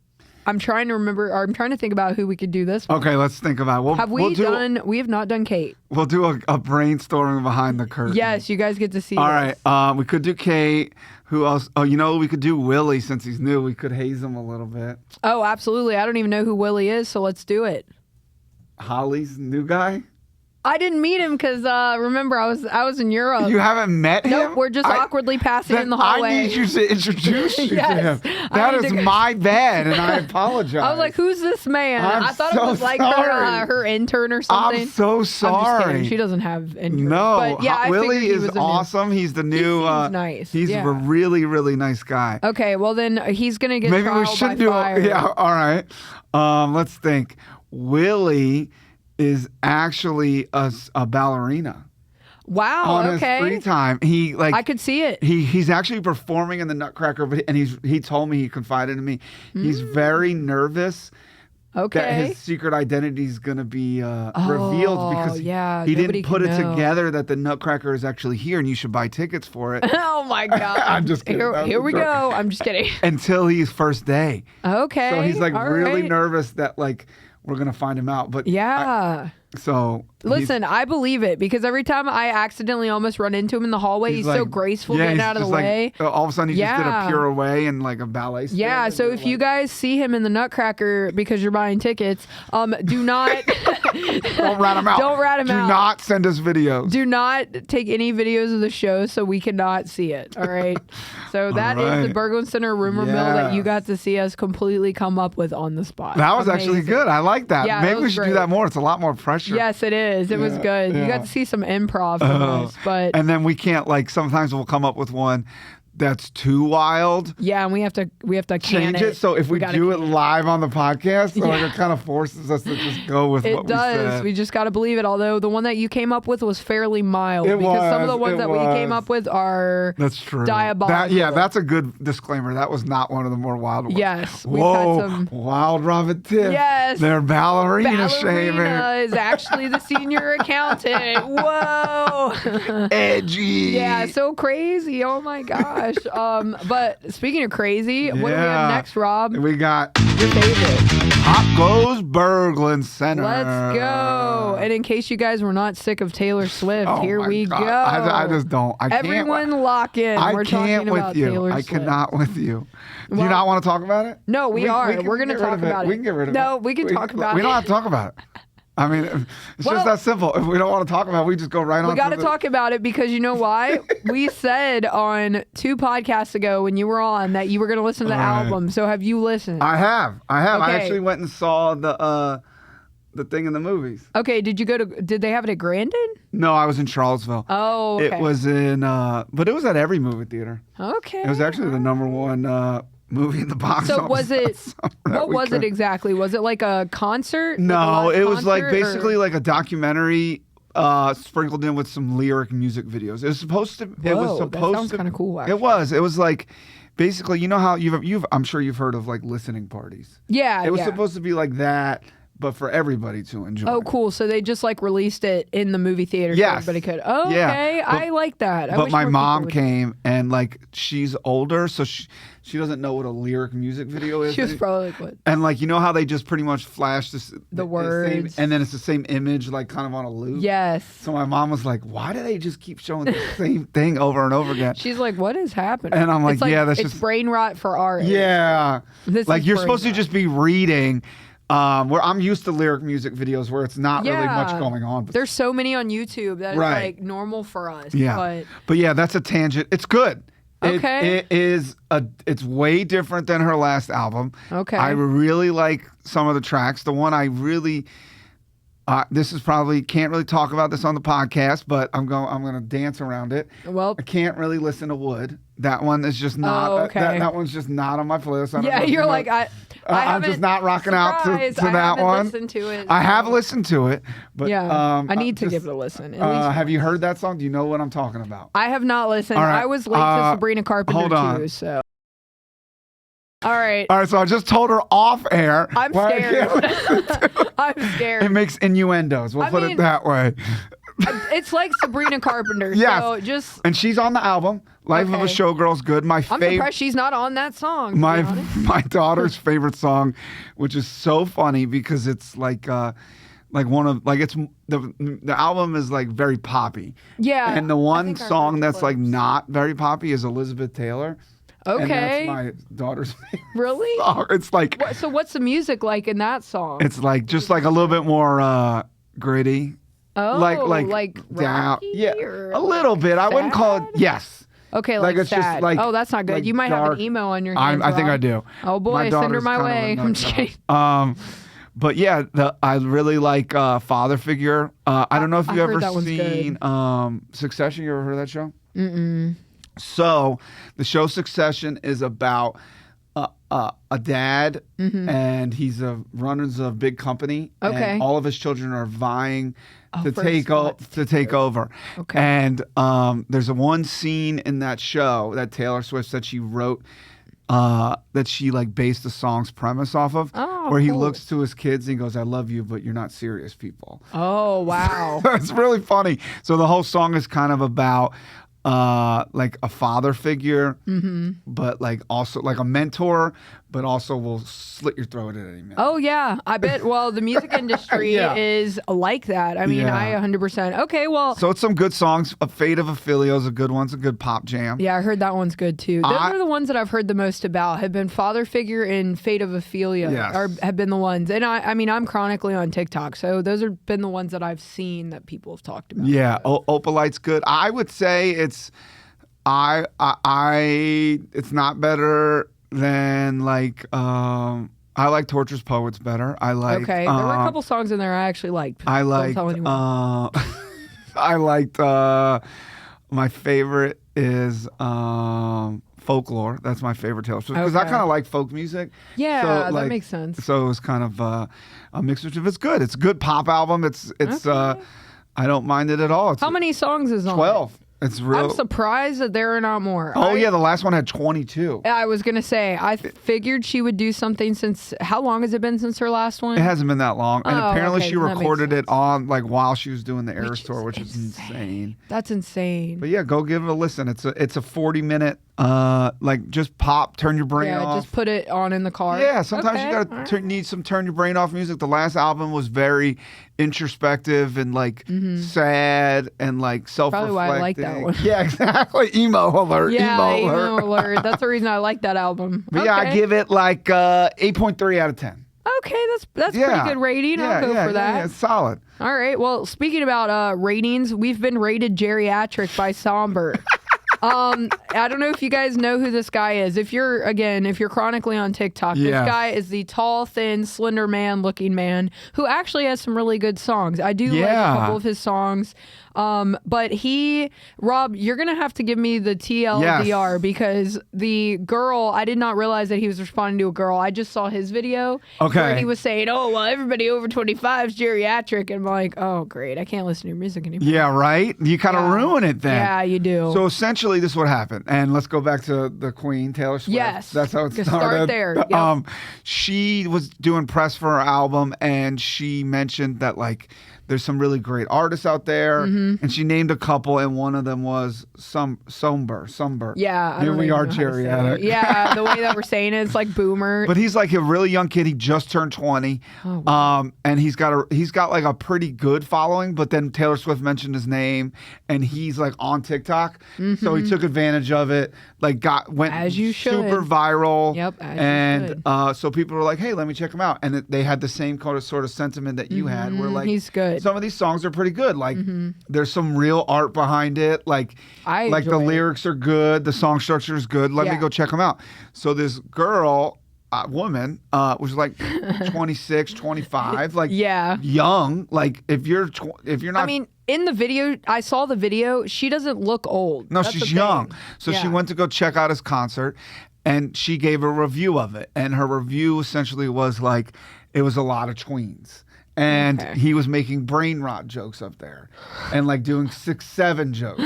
I'm trying to think about who we could do this with. Okay, let's think about it. We have not done Kate. We'll do a brainstorming behind the curtain. Yes, you guys get to see All this. right, we could do Kate. Who else? Oh, we could do Willie since he's new. We could haze him a little bit. Oh, absolutely. I don't even know who Willie is, so let's do it. Holly's new guy? I didn't meet him because remember I was in Europe. You haven't met him? Nope, we're just awkwardly passing in the hallway. I need you to introduce you to him. That is my bad, and I apologize. I was like, "Who's this man?" I thought it was like her intern or something. I'm so sorry. I'm just kidding. She doesn't have interns. No, but yeah, Willie is awesome. He's the new. He seems nice. He's a really, really nice guy. Okay, well then he's gonna get Maybe trial we should by do. fire. Yeah, all right. Let's think. Willie is actually a ballerina. Wow. On his free time, I could see it. He's actually performing in the Nutcracker, and he told me, he confided in me, he's very nervous. Okay. That his secret identity is going to be revealed because he didn't put it together that the Nutcracker is actually here and you should buy tickets for it. Oh my God. I'm just kidding. Here we go. I'm just kidding. Until he's first day. Okay. So he's really nervous that we're gonna find him out. But yeah. Listen, I believe it because every time I accidentally almost run into him in the hallway, he's so graceful getting out of the way. All of a sudden, he just did a pure away and like a ballet. Yeah, so if you guys see him in the Nutcracker because you're buying tickets, do not don't rat him out. Don't rat him out. Do not send us videos. Do not take any videos of the show so we cannot see it. All right. So that is the Berglund Center rumor mill that you got to see us completely come up with on the spot. That was actually good. I like that. Yeah, maybe we should do that more. It's a lot more pressure. Yes, it is. It was good. You got to see some improv from us, but and then we can't sometimes we'll come up with one that's too wild. Yeah, and we have to change it. So if we do it live on the podcast, it kind of forces us to just go with what we said. It does. We just got to believe it. Although the one that you came up with was fairly mild, because some of the ones that we came up with are diabolical. That's a good disclaimer. That was not one of the more wild ones. Yes, we've had some wild Rob Tiff. Yes, they're ballerina shaming. Ballerina is actually the senior accountant. Whoa, edgy. Yeah, so crazy. Oh my gosh. But speaking of crazy, what do we have next, Rob? We got your favorite. Goes Berglund Center. Let's go. And in case you guys were not sick of Taylor Swift, here we go. I just don't. Everyone lock in. We're talking about Taylor Swift. I cannot with you. Do you not want to talk about it? No, we are. We're going to talk about it. We can get rid of it. No, we can talk about it. We don't have to talk about it. I mean, it's just that simple. If we don't want to talk about it, we just go right on. We got to talk about it because you know why? We said on 2 podcasts ago when you were on that you were going to listen to the album. So have you listened? I have. Okay. I actually went and saw the thing in the movies. Okay. Did they have it at Grandin? No, I was in Charlottesville. Oh, okay. It was in, but it was at every movie theater. Okay. It was actually the #1 movie in the box office. So was it? What was it exactly? Was it like a concert? No, it was like basically like a documentary sprinkled in with some lyric music videos. It was supposed to. That sounds kind of cool. Actually. It was. It was like basically, you know how I'm sure you've heard of like listening parties. Yeah. It was supposed to be like that, but for everybody to enjoy. Oh, cool. So they just like released it in the movie theater so everybody could. Oh, yeah. Okay. I like that. But my mom came and like she's older, so she doesn't know what a lyric music video is. She was probably like, what? And like, you know how they just pretty much flash the words. and then it's the same image, like kind of on a loop? Yes. So my mom was like, why do they just keep showing the same thing over and over again? She's like, what is happening? And I'm like, that's it's brain rot for our age. Yeah. Like you're supposed to just be reading. Where I'm used to lyric music videos where it's not really much going on. But there's so many on YouTube that is like normal for us. Yeah. But yeah, that's a tangent. It's good. Okay. It's way different than her last album. Okay. I really like some of the tracks. The one I really this is probably can't really talk about this on the podcast, but I'm going to dance around it. Well, I can't really listen to Wood. That one is just not that one's just not on my playlist. Yeah, you're like I'm just not rocking out to that one. Listened to it, I have listened to it, but I need to give it a listen. Have you heard that song? Do you know what I'm talking about? I have not listened. Right. I was late to Sabrina Carpenter too, so. All right. So I just told her off air. I'm scared. I'm scared. It makes innuendos. We'll put it that way. It's like Sabrina Carpenter. Yes. So and she's on the album. Life of a Showgirl's good. I'm surprised she's not on that song. My daughter's favorite song, which is so funny because it's like one of it's the album is like very poppy. Yeah. And the one song that's like not very poppy is Elizabeth Taylor. Okay. And that's my daughter's favorite Really? song. It's like so what's the music like in that song? It's like just like a little bit more gritty. Oh, like down. Yeah, a little bit. I wouldn't call it. Yes. Okay, like it's sad. Just like, oh, that's not good. You might have an emo on your hands. I think I do. Oh boy, send her my way. I'm just kidding. But yeah, I really like Father Figure. I don't know if you've ever seen Succession. You ever heard of that show? Mm-mm. So the show Succession is about a dad, and he's runs a big company. Okay. And all of his children are vying to take over. Okay. And there's one scene in that show that Taylor Swift said she wrote that she like based the song's premise off of, where he looks to his kids and he goes, "I love you, but you're not serious people." Oh wow. It's really funny. So the whole song is kind of about like a father figure, but like also like a mentor, but also will slit your throat at any minute. Oh, yeah. I bet. Well, the music industry is like that. I mean, I 100%. Okay, well. So it's some good songs. A Fate of Ophelia is a good one. It's a good pop jam. Yeah, I heard that one's good, too. Those are the ones that I've heard the most about, have been Father Figure and Fate of Ophelia have been the ones. And I mean, I'm chronically on TikTok, so those have been the ones that I've seen that people have talked about. Yeah, Opalite's good. I would say it's it's not better than like I like Torture's Poets better. I like there were a couple songs in there I actually liked. I liked I liked my favorite is Folklore. That's my favorite Taylor Swift because I kind of like folk music. Yeah, so, that makes sense. So it was kind of a mixture of it's good. It's a good pop album. It's I don't mind it at all. How many songs is on 12. It's real. I'm surprised that there are not more. Oh, yeah. The last one had 22. I was going to say, I figured she would do something since, how long has it been since her last one? It hasn't been that long. And apparently she that recorded makes it on, like, while she was doing the Eras tour, which is insane. That's insane. But yeah, go give it a listen. It's a 40-minute, like, just pop, turn your brain off. Yeah, just put it on in the car. Yeah, sometimes you got to need some turn your brain off music. The last album was very introspective and, like, sad and, like, self-reflecting. Probably why I like that one. Yeah, exactly. Emo alert. Yeah, emo alert. That's the reason I like that album. But yeah, I give it like 8.3 out of 10. Okay, that's pretty good rating. I'll go for that. Yeah, it's solid. All right. Well, speaking about ratings, we've been rated geriatric by Somber. I don't know if you guys know who this guy is. If you're chronically on TikTok, this guy is the tall, thin, slender man looking man who actually has some really good songs. I do like a couple of his songs. But Rob, you're going to have to give me the TLDR because the girl, I did not realize that he was responding to a girl. I just saw his video where he was saying, oh, well, everybody over 25 is geriatric. And I'm like, oh, great. I can't listen to your music anymore. Yeah, right? You kind of ruin it then. Yeah, you do. So essentially this is what happened. And let's go back to the Queen, Taylor Swift. Yes. That's how it started. Start there. Yep. She was doing press for her album and she mentioned that like there's some really great artists out there, and she named a couple, and one of them was Somber. Yeah, here we are, geriatric. Yeah, the way that we're saying it, it's like boomer. But he's like a really young kid. He just turned 20, and he's got like a pretty good following. But then Taylor Swift mentioned his name, and he's like on TikTok, so he took advantage of it. Like went super viral. Yep, and so people were like, "Hey, let me check him out," and they had the same kind of sort of sentiment that you had, where like he's good. Some of these songs are pretty good. Like there's some real art behind it. Like the lyrics are good. The song structure is good. Let me go check them out. So this girl, woman, was like 26, 25, like young. Like if you're not. I mean, in the video, I saw the video. She doesn't look old. No, she's young. So she went to go check out his concert, and she gave a review of it. And her review essentially was like, it was a lot of tweens. And he was making brain rot jokes up there and like doing 6'7" jokes.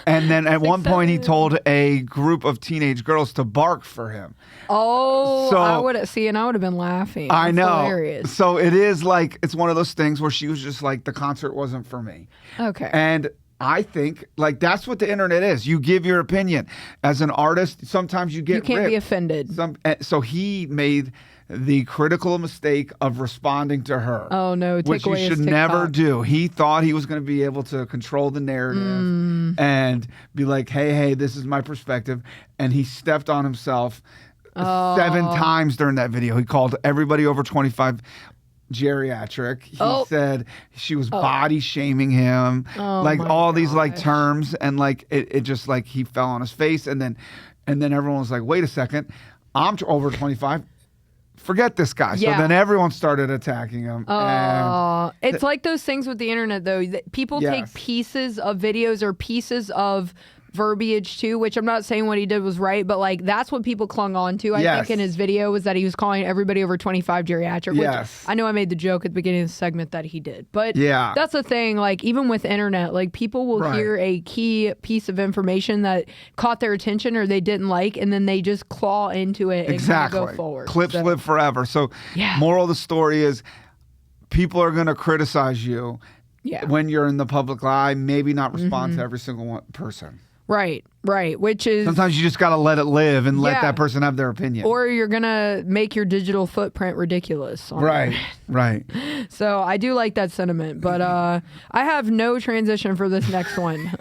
And then at one point he told a group of teenage girls to bark for him. Oh, so, I would have been laughing. I know. Hilarious. So it is like, it's one of those things where she was just like, the concert wasn't for me. Okay. And I think like that's what the internet is. You give your opinion. As an artist, sometimes you get ripped. You can't be offended. So he made the critical mistake of responding to her. Oh no, which you should never do. He thought he was going to be able to control the narrative and be like, hey, this is my perspective. And he stepped on himself 7 times during that video. He called everybody over 25 geriatric. He said she was body shaming him. Like all these like terms, and like it just like he fell on his face, and then everyone was like, wait a second, I'm over 25. Forget this guy. So then everyone started attacking him. It's like those things with the internet, though. That people take pieces of videos or pieces of verbiage too, which I'm not saying what he did was right, but like that's what people clung on to. I think in his video was that he was calling everybody over 25 geriatric. Which I know I made the joke at the beginning of the segment that he did, but that's the thing. Like even with internet, like people will hear a key piece of information that caught their attention or they didn't like, and then they just claw into it and go forward. Clips live forever. So moral of the story is people are going to criticize you when you're in the public eye. Maybe not respond to every single person. Right. Which is sometimes you just got to let it live and let that person have their opinion. Or you're going to make your digital footprint ridiculous. Right. So I do like that sentiment, but I have no transition for this next one.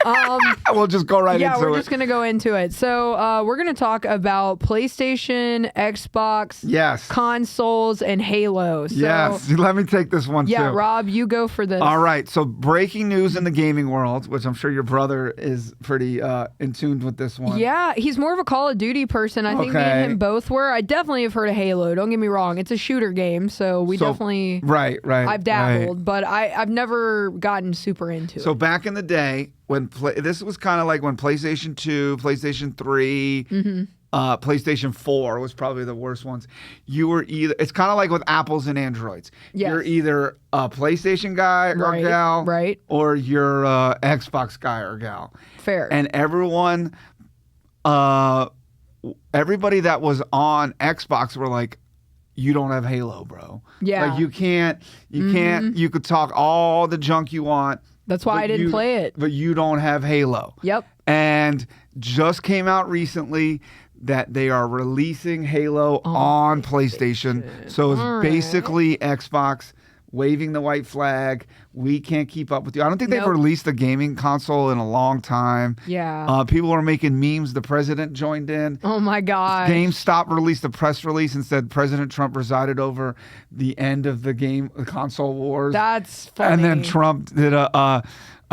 We'll just go right into it. Yeah, we're just going to go into it. So we're going to talk about PlayStation, Xbox, consoles, and Halo. So, yes, let me take this one too. Yeah, Rob, you go for this. All right, so breaking news in the gaming world, which I'm sure your brother is pretty in tune with this one. Yeah, he's more of a Call of Duty person. I think me and him both were. I definitely have heard of Halo. Don't get me wrong. It's a shooter game, so we definitely... Right. I've dabbled, but I've never gotten super into it. So back in the day, when this was kind of like when PlayStation 2, PlayStation 3, PlayStation 4 was probably the worst ones. You were either... It's kind of like with Apples and Androids. Yes. You're either a PlayStation guy or gal, or you're a Xbox guy or gal. Fair. And everybody that was on Xbox were like, you don't have Halo, bro. Yeah. Like you can't, you could talk all the junk you want. That's why I didn't play it. But you don't have Halo. Yep. And just came out recently that they are releasing Halo on PlayStation. So it's basically Xbox waving the white flag. We can't keep up with you. I don't think they've released a gaming console in a long time. Yeah. People are making memes. The president joined in. Oh my God. GameStop released a press release and said President Trump presided over the end of the console wars. That's funny. And then Trump did a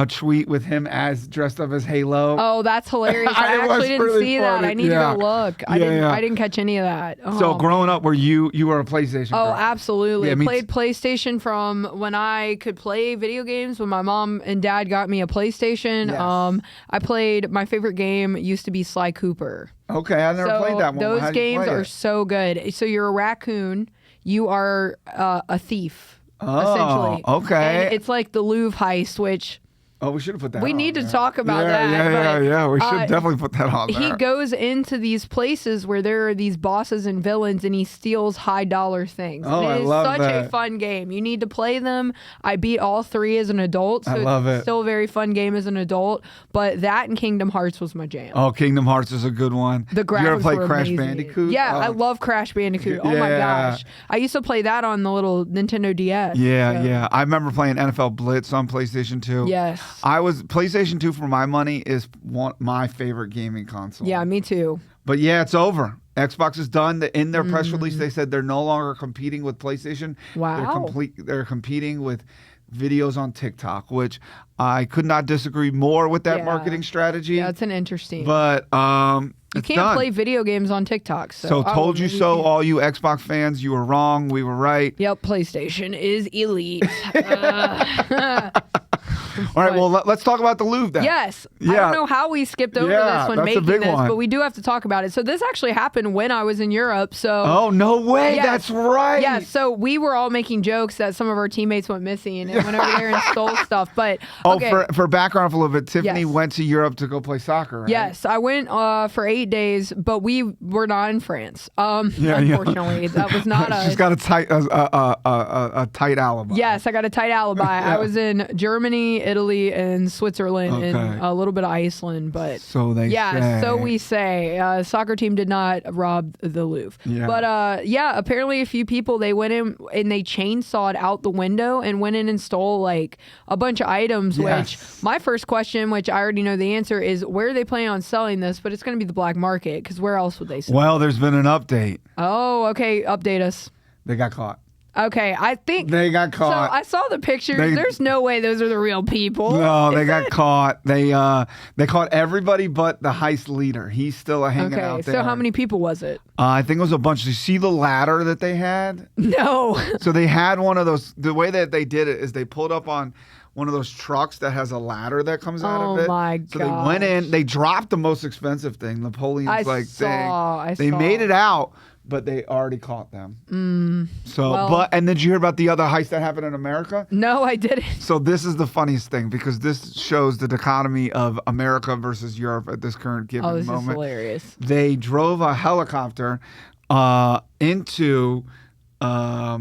tweet with him dressed up as Halo. Oh, that's hilarious. I actually didn't see that. I need to go look. I didn't catch any of that. Oh. So growing up, you were a PlayStation girl? Oh, absolutely. Yeah, I played PlayStation from when I could play video games. When my mom and dad got me a PlayStation, I played, my favorite game used to be Sly Cooper. Okay, I never played that one. Those games are so good. So you're a raccoon. You are a thief, essentially. Okay. And it's like the Louvre heist, which... Oh, we should have put that We on need to there. talk about that. Yeah. We should definitely put that on there. He goes into these places where there are these bosses and villains, and he steals high dollar things. Oh, and I love such that. a fun game. You need to play them. I beat all 3 as an adult, so I love it's it. still a very fun game as an adult. But that and Kingdom Hearts was my jam. Oh, Kingdom Hearts is a good one. The graphics you ever play were Crash amazing. Bandicoot? Yeah, I love Crash Bandicoot. Oh my gosh. I used to play that on the little Nintendo DS. Yeah. I remember playing NFL Blitz on PlayStation 2. Yes. PlayStation 2 for my money is my favorite gaming console. Yeah, me too. But yeah, it's over. Xbox is done. In their press release, they said they're no longer competing with PlayStation. Wow. They're competing with videos on TikTok, which I could not disagree more with that marketing strategy. Yeah, it's an interesting. But you can't play video games on TikTok. So told you so, all you Xbox fans. You were wrong. We were right. Yep, PlayStation is elite. All right, well, let's talk about the Louvre then. Yes. I don't know how we skipped over this when making this, but we do have to talk about it. So this actually happened when I was in Europe. So Oh, no way. That's right. Yeah, so we were all making jokes that some of our teammates went missing and went over there and stole stuff. But for background for a little bit, Tiffany went to Europe to go play soccer, right? Yes, I went for 8 days, but we were not in France. Unfortunately, that was not us. She's got a tight alibi. Yes, I got a tight alibi. I was in Germany, Italy, and Switzerland, and a little bit of Iceland. But so we say. Soccer team did not rob the Louvre. Yeah. But apparently a few people, they went in and they chainsawed out the window and went in and stole like a bunch of items. Which my first question, which I already know the answer, is where are they planning on selling this? But it's going to be the black market, because where else would they sell? Well, there's been an update. Oh, okay. Update us. They got caught. Okay, I think they got caught. So I saw the pictures. There's no way those are the real people. No, they got caught. They caught everybody but the heist leader. He's still hanging out there. So how many people was it? I think it was a bunch. You see the ladder that they had? No. So they had one of those. The way that they did it is they pulled up on one of those trucks that has a ladder that comes out of it. Oh my god! So they went in. They dropped the most expensive thing, Napoleon's thing. They made it out. But they already caught them. And did you hear about the other heist that happened in America? No, I didn't. So this is the funniest thing, because this shows the dichotomy of America versus Europe at this current given moment. Oh, this is hilarious. They drove a helicopter into a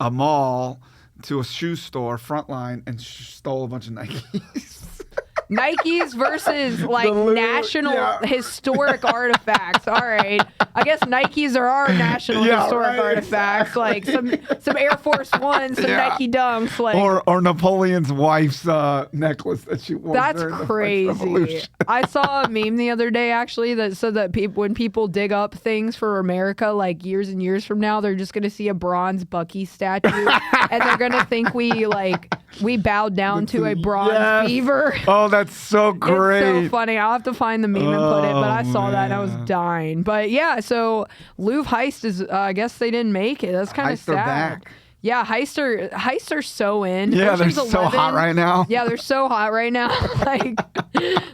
mall to a shoe store, Frontline, and stole a bunch of Nikes. Nikes versus like national historic artifacts. All right. I guess Nikes are our national historic artifacts. Like some Air Force Ones, some Nike Dunks. Like, or Napoleon's wife's necklace that she wore. That's crazy. I saw a meme the other day actually that said that when people dig up things for America, like years and years from now, they're just going to see a bronze Bucky statue and they're going to think we bowed down to a bronze beaver. Oh, that's so great. It's so funny. I'll have to find the meme and put it, but I saw that and I was dying. But yeah, so Louvre Heist is, I guess they didn't make it. That's kind of sad. Back. Yeah, Heists are so in. Yeah, they're Ocean's so 11. hot right now. Yeah, they're so hot right now. Like,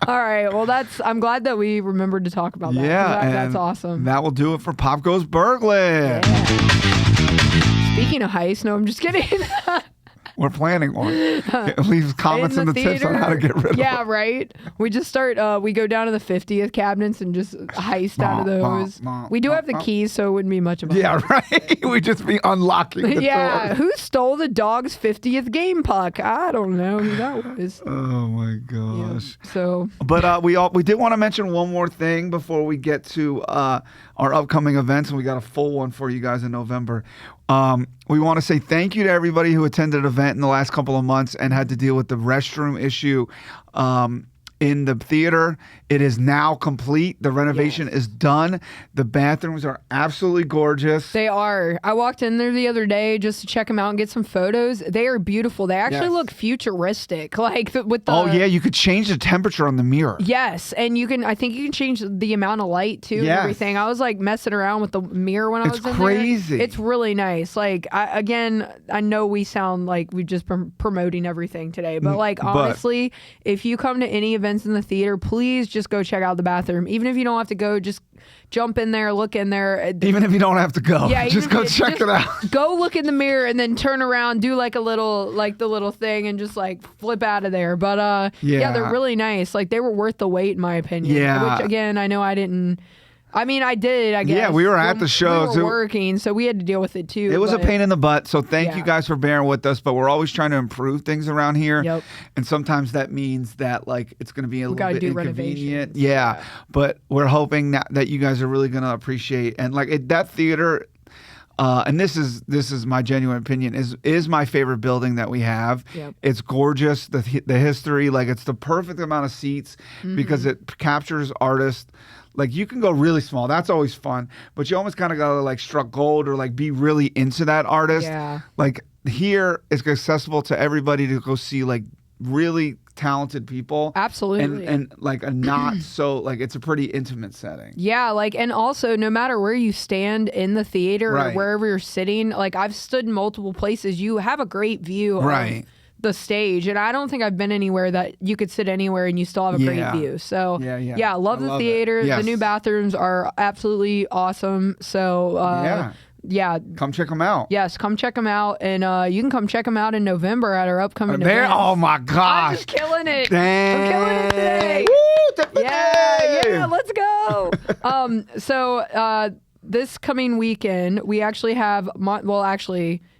all right. Well, I'm glad that we remembered to talk about that. Yeah, that's awesome. That will do it for Pop Goes Berglund. Yeah. Speaking of heists, no, I'm just kidding. We're planning one. Leave comments in the tips on how to get rid of them. Yeah, right. We just we go down to the 50th cabinets and just heist out of those. We do have the keys, so it wouldn't be much of a Yeah, right. We just be unlocking the Yeah, doors. who stole the Dawgs 50th game puck? I don't know who that was. Oh my gosh. Yeah, so, but we did want to mention one more thing before we get to our upcoming events, and we got a full one for you guys in November. We want to say thank you to everybody who attended an event in the last couple of months and had to deal with the restroom issue in the theater. It is now complete. The renovation is done. The bathrooms are absolutely gorgeous. They are. I walked in there the other day just to check them out and get some photos. They are beautiful. They actually look futuristic. Like with the. Oh yeah, you could change the temperature on the mirror. Yes, and I think you can change the amount of light too and everything. I was like messing around with the mirror when I was in crazy. There. It's really nice. Like I know we sound like we've just been promoting everything today, but like honestly, if you come to any events in the theater, please just go check out the bathroom. Even if you don't have to go, just jump in there, look in there. Even if you don't have to go, just go check it out. Go look in the mirror and then turn around, do like the little thing and just like flip out of there. But yeah, they're really nice. Like they were worth the wait in my opinion. Yeah. Which again, I know I didn't. I mean, I did, I guess. Yeah, we were at the show. We were working, so we had to deal with it too. It was a pain in the butt, so thank you guys for bearing with us, but we're always trying to improve things around here. Yep. And sometimes that means that like it's going to be a little bit inconvenient. Yeah. But we're hoping that you guys are really going to appreciate. And like that theater, and this is my genuine opinion, is my favorite building that we have. Yep. It's gorgeous, the history, like it's the perfect amount of seats because it captures artists. Like you can go really small. That's always fun. But you almost kind of got to like struck gold or like be really into that artist. Yeah. Like here it's accessible to everybody to go see like really talented people. Absolutely. And like a not so like it's a pretty intimate setting. Yeah, like and also no matter where you stand in the theater or wherever you're sitting, like I've stood in multiple places, you have a great view of the stage, and I don't think I've been anywhere that you could sit anywhere and you still have a great view. So I love the theater. Yes. The new bathrooms are absolutely awesome. So come check them out. Yes, come check them out, and you can come check them out in November at our upcoming event. Oh my gosh, I'm just killing it. Dang. I'm killing it today. Woo, yeah, let's go. So this coming weekend we actually have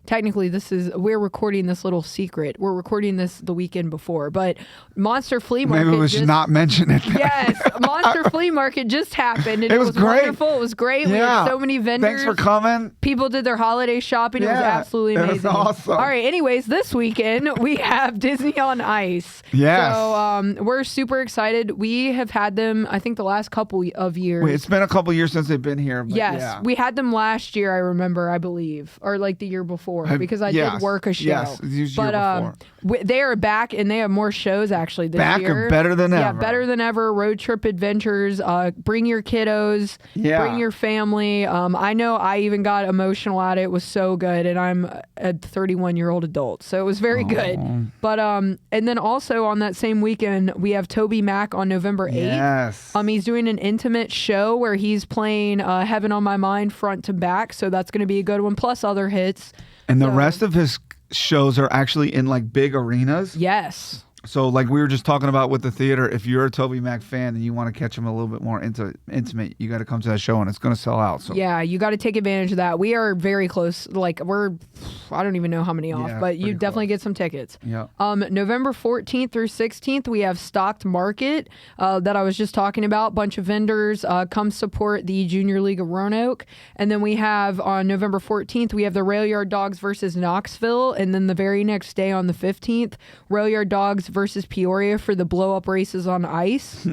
technically, we're recording this little secret. We're recording this the weekend before, but Monster Flea Market. Maybe we should not mention it. Yes, Monster Flea Market just happened. And it was great. Wonderful. It was great. We had so many vendors. Thanks for coming. People did their holiday shopping. It was absolutely amazing. It was awesome. All right. Anyways, this weekend we have Disney on Ice. Yes. So we're super excited. We have had them, I think, the last couple of years. Wait, it's been a couple years since they've been here. But yes, we had them last year. I remember, I believe, or like the year before. Because I did work a show. Yes, but they are back and they have more shows actually this year. Back and better than ever. Yeah, better than ever. Road trip adventures. Bring your kiddos. Yeah. Bring your family. I know I even got emotional at it. It was so good, and I'm a 31-year-old adult, so it was very good. But and then also on that same weekend we have TobyMac on November 8th. Yes. He's doing an intimate show where he's playing "Heaven on My Mind" front to back, so that's going to be a good one. Plus other hits. And the rest of his shows are actually in like big arenas. Yes. So like we were just talking about with the theater, if you're a TobyMac fan and you want to catch them a little bit more intimate, you got to come to that show and it's going to sell out. So yeah, you got to take advantage of that. We are very close. Like I don't even know how many off, but you definitely get some tickets. Yeah. November 14th through 16th, we have Stocked Market that I was just talking about. Bunch of vendors come support the Junior League of Roanoke. And then we have on November 14th, we have the Rail Yard Dawgs versus Knoxville. And then the very next day on the 15th, Rail Yard Dawgs versus Peoria for the blow-up races on ice.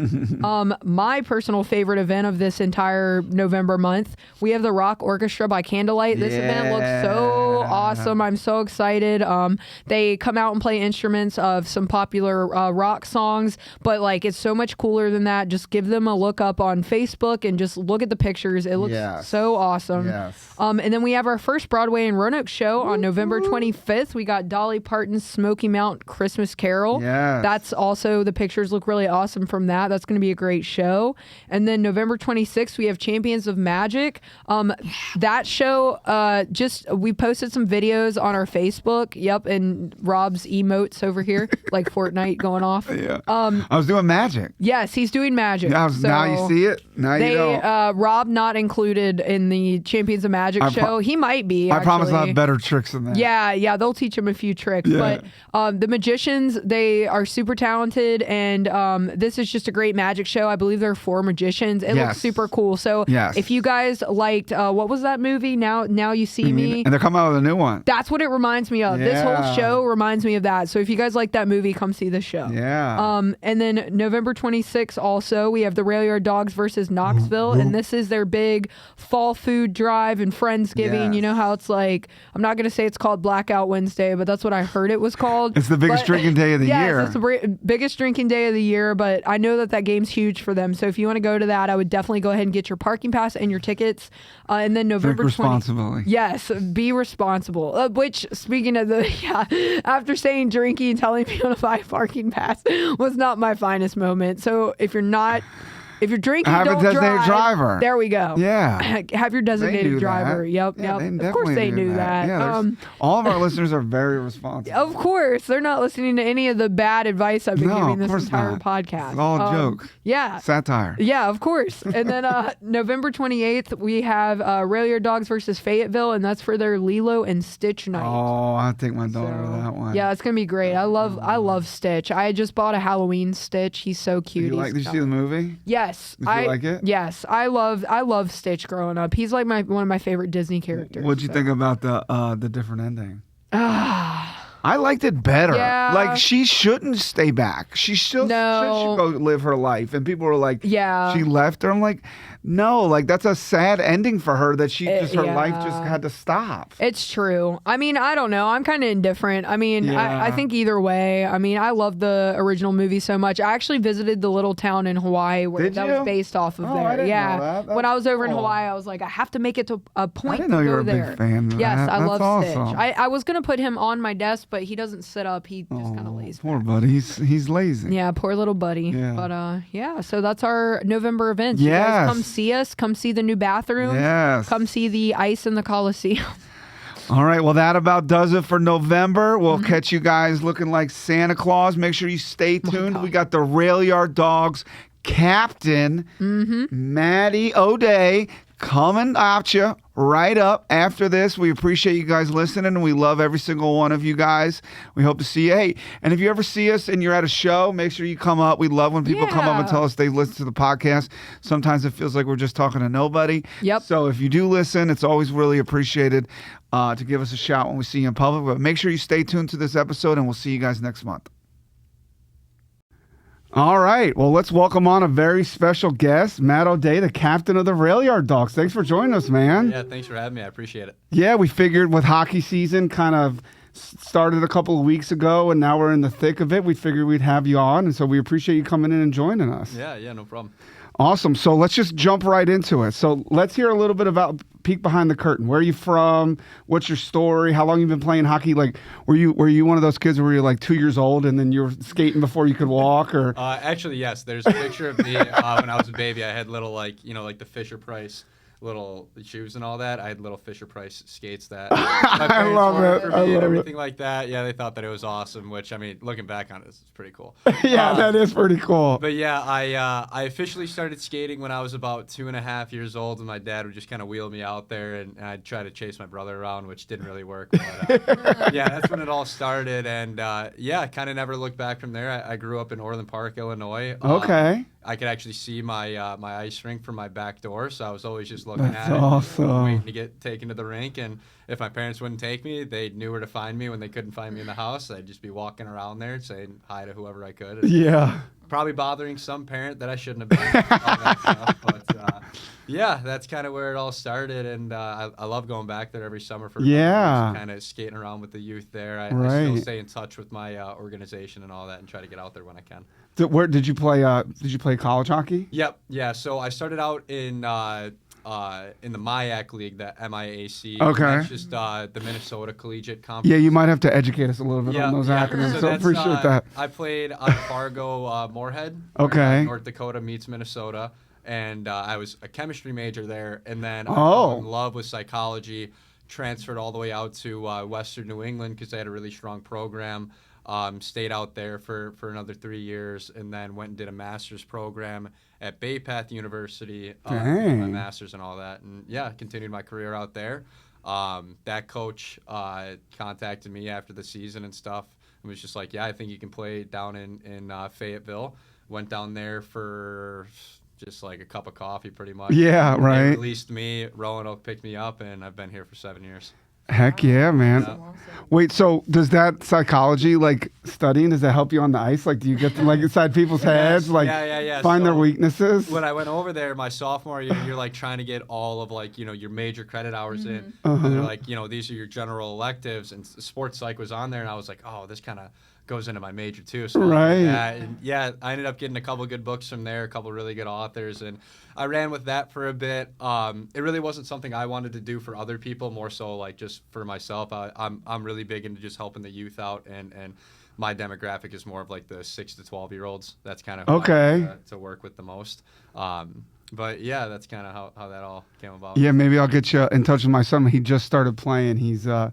My personal favorite event of this entire November month, we have the Rock Orchestra by Candlelight. This event looks so awesome. I'm so excited. They come out and play instruments of some popular rock songs, but like it's so much cooler than that. Just give them a look up on Facebook and just look at the pictures. It looks so awesome. And then we have our first Broadway and Roanoke show on November 25th. We got Dolly Parton's Smoky Mount Christmas Carol. That's also, the pictures look really awesome from that. That's going to be a great show. And then November 26th, we have Champions of Magic. That show, we posted some videos on our Facebook. Yep, and Rob's emotes over here, like Fortnite going off. I was doing magic. Yes, he's doing magic. Now you see it. Now you don't. Rob not included in the Champions of Magic show. He might be. I promise I'll have better tricks than that. Yeah, they'll teach him a few tricks. But the magicians, they are super talented, and this is just a great magic show. I believe there are 4 magicians. It looks super cool. So if you guys liked, what was that movie? Now You See Me. And they're coming out with a new one. That's what it reminds me of. This whole show reminds me of that. So if you guys like that movie, come see the show. And then November 26th also, we have the Rail Yard Dawgs versus Knoxville, and this is their big fall food drive and Friendsgiving. You know how it's like, I'm not going to say it's called Blackout Wednesday, but that's what I heard it was called. It's the biggest drinking day of the year. Yes, it's the biggest drinking day of the year, but I know that game's huge for them. So if you want to go to that, I would definitely go ahead and get your parking pass and your tickets. And then November 20th. Responsibly. Yes, be responsible. Which, speaking of after saying drinking and telling people to buy a parking pass was not my finest moment. So if you're drinking, have don't a designated drive. driver. There we go. Yeah. Have your designated driver. That. Yep. Of course they knew that. Yeah, all of our listeners are very responsible. Of course. They're not listening to any of the bad advice I've been giving this entire podcast. It's all a joke. Yeah. Satire. Yeah, of course. And then November 28th, we have Rail Yard Dawgs versus Fayetteville, and that's for their Lilo and Stitch night. Oh, I'll take my daughter to that one. Yeah, it's going to be great. I love Stitch. I just bought a Halloween Stitch. He's so cute. Did you see the movie? Yes. Did you like it? Yes. I love Stitch growing up. He's like one of my favorite Disney characters. What'd you think about the different ending? I liked it better. Yeah. Like, she shouldn't stay back. She should go live her life. And people were like, she left her. I'm like, no, like, that's a sad ending for her that her life just had to stop. It's true. I mean, I don't know. I'm kind of indifferent. I mean, I think either way. I mean, I love the original movie so much. I actually visited the little town in Hawaii where that was based off of there. I didn't know that. When I was over in Hawaii, I was like, I have to make it to a point to go there. I didn't know you were a big fan of Yes, that. I love awesome. Stitch. I was going to put him on my desk, but he doesn't sit up. He just kind of lays Poor back. buddy. He's lazy. Yeah, poor little buddy. Yeah. But so that's our November events. You guys come see us. Come see the new bathroom. Yes. Come see the ice in the Coliseum. All right. Well, that about does it for November. We'll catch you guys looking like Santa Claus. Make sure you stay tuned. We got the Rail Yard Dawgs Captain Maddie O'Day coming at you right up after this. We appreciate you guys listening. We love every single one of you guys. We hope to see you. Hey, and if you ever see us and you're at a show, make sure you come up. We love when people come up and tell us they listen to the podcast. Sometimes it feels like we're just talking to nobody. Yep. So if you do listen, it's always really appreciated to give us a shout when we see you in public. But make sure you stay tuned to this episode, and we'll see you guys next month. All right. Well, let's welcome on a very special guest, Matt O'Day, the captain of the Rail Yard Dawgs. Thanks for joining us, man. Yeah, thanks for having me. I appreciate it. Yeah, we figured with hockey season kind of started a couple of weeks ago, and now we're in the thick of it. We figured we'd have you on, and so we appreciate you coming in and joining us. Yeah, no problem. Awesome. So let's just jump right into it. So let's hear a little bit about peek behind the curtain. Where are you from? What's your story? How long you been playing hockey? Like, were you one of those kids where you're like 2 years old and then you were skating before you could walk? Or actually, yes. There's a picture of me when I was a baby. I had little like the Fisher Price little shoes and all that. I had little Fisher-Price skates that I love ordered it. for me I and love it. everything like that. Yeah, they thought that it was awesome, which, I mean, looking back on it, it's pretty cool. Yeah, that is pretty cool. But yeah, I officially started skating when I was about 2.5 years old, and my dad would just kind of wheel me out there, and I'd try to chase my brother around, which didn't really work. But yeah, that's when it all started, and yeah, kind of never looked back from there. I grew up in Orland Park, Illinois. Okay. I could actually see my my ice rink from my back door, so I was always just looking That's at awesome. it, waiting to get taken to the rink. And if my parents wouldn't take me, they knew where to find me when they couldn't find me in the house. I'd just be walking around there saying hi to whoever I could. And Yeah. probably bothering some parent that I shouldn't have been. All that stuff. But yeah, that's kind of where it all started, and I love going back there every summer for kind of skating around with the youth there. I still stay in touch with my organization and all that, and try to get out there when I can. Where did you play? Did you play college hockey? Yep. Yeah. So I started out in the MIAC League, the MIAC. Okay. That's just the Minnesota Collegiate Conference. Yeah, you might have to educate us a little bit on those acronyms. So that's, appreciate that. I played out of Fargo, Moorhead. Okay. North Dakota meets Minnesota. And I was a chemistry major there. And then I Oh. fell in love with psychology, transferred all the way out to Western New England because they had a really strong program. Stayed out there for another 3 years, and then went and did a master's program at Bay Path University, my master's and all that. And yeah, continued my career out there. That coach contacted me after the season and stuff, and was just like, yeah, I think you can play down in Fayetteville. Went down there for just like a cup of coffee pretty much. Yeah, right. They released me, Roanoke picked me up, and I've been here for 7 years. Heck yeah, man. Yeah. Wait, so does that psychology, like studying, does that help you on the ice? Like, do you get to like inside people's heads, like find their weaknesses? When I went over there my sophomore year, you're like trying to get all of like, your major credit hours in. Uh-huh. And they're like, these are your general electives, and sports psych was on there, and I was like, oh, this kind of goes into my major too. So Right. yeah, I ended up getting a couple good books from there, a couple really good authors, and I ran with that for a bit. It really wasn't something I wanted to do for other people, more so like just for myself. I'm really big into just helping the youth out, and my demographic is more of like the 6 to 12-year-olds. That's kind of who I like to work with the most. But yeah, that's kind of how that all came about. Yeah, maybe I'll get you in touch with my son. He just started playing. He's about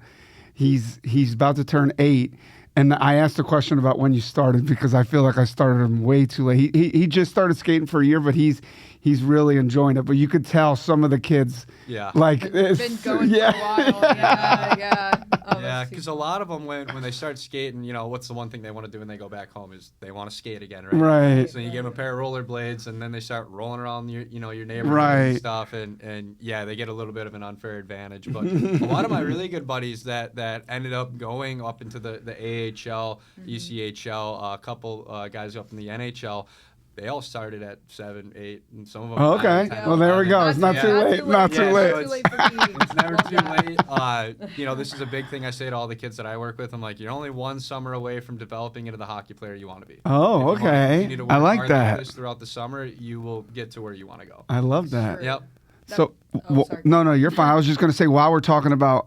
to turn 8. And I asked a question about when you started because I feel like I started him way too late. He just started skating for a year, but he's really enjoying it. But you could tell some of the kids, like It's been going for a while. Yeah. Oh, yeah, because a lot of them, when they start skating, what's the one thing they want to do when they go back home is they want to skate again, right? Right. So you give them a pair of rollerblades, and then they start rolling around your neighborhood Right. and stuff, and yeah, they get a little bit of an unfair advantage. But a lot of my really good buddies that ended up going up into the AHL, ECHL, a couple guys up in the NHL. They all started at 7, 8, and some of them. Oh, okay. 9, 10, Well, there we go. It's not Yeah. too late. Not too Yeah, late. so it's never Love too that. late. This is a big thing I say to all the kids that I work with. I'm like, you're only one summer away from developing into the hockey player you want to be. Oh, If you okay. continue to I work like hard that. this throughout the summer, you will get to where you want to go. I love that. Yep. So, sorry. no, you're fine. I was just going to say, while we're talking about,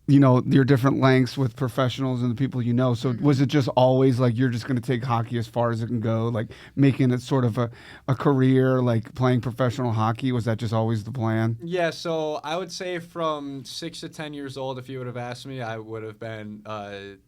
your different lengths with professionals and the people you know. So was it just always like you're just going to take hockey as far as it can go, like making it sort of a career, like playing professional hockey? Was that just always the plan? Yeah, so I would say from 6 to 10 years old, if you would have asked me, I would have been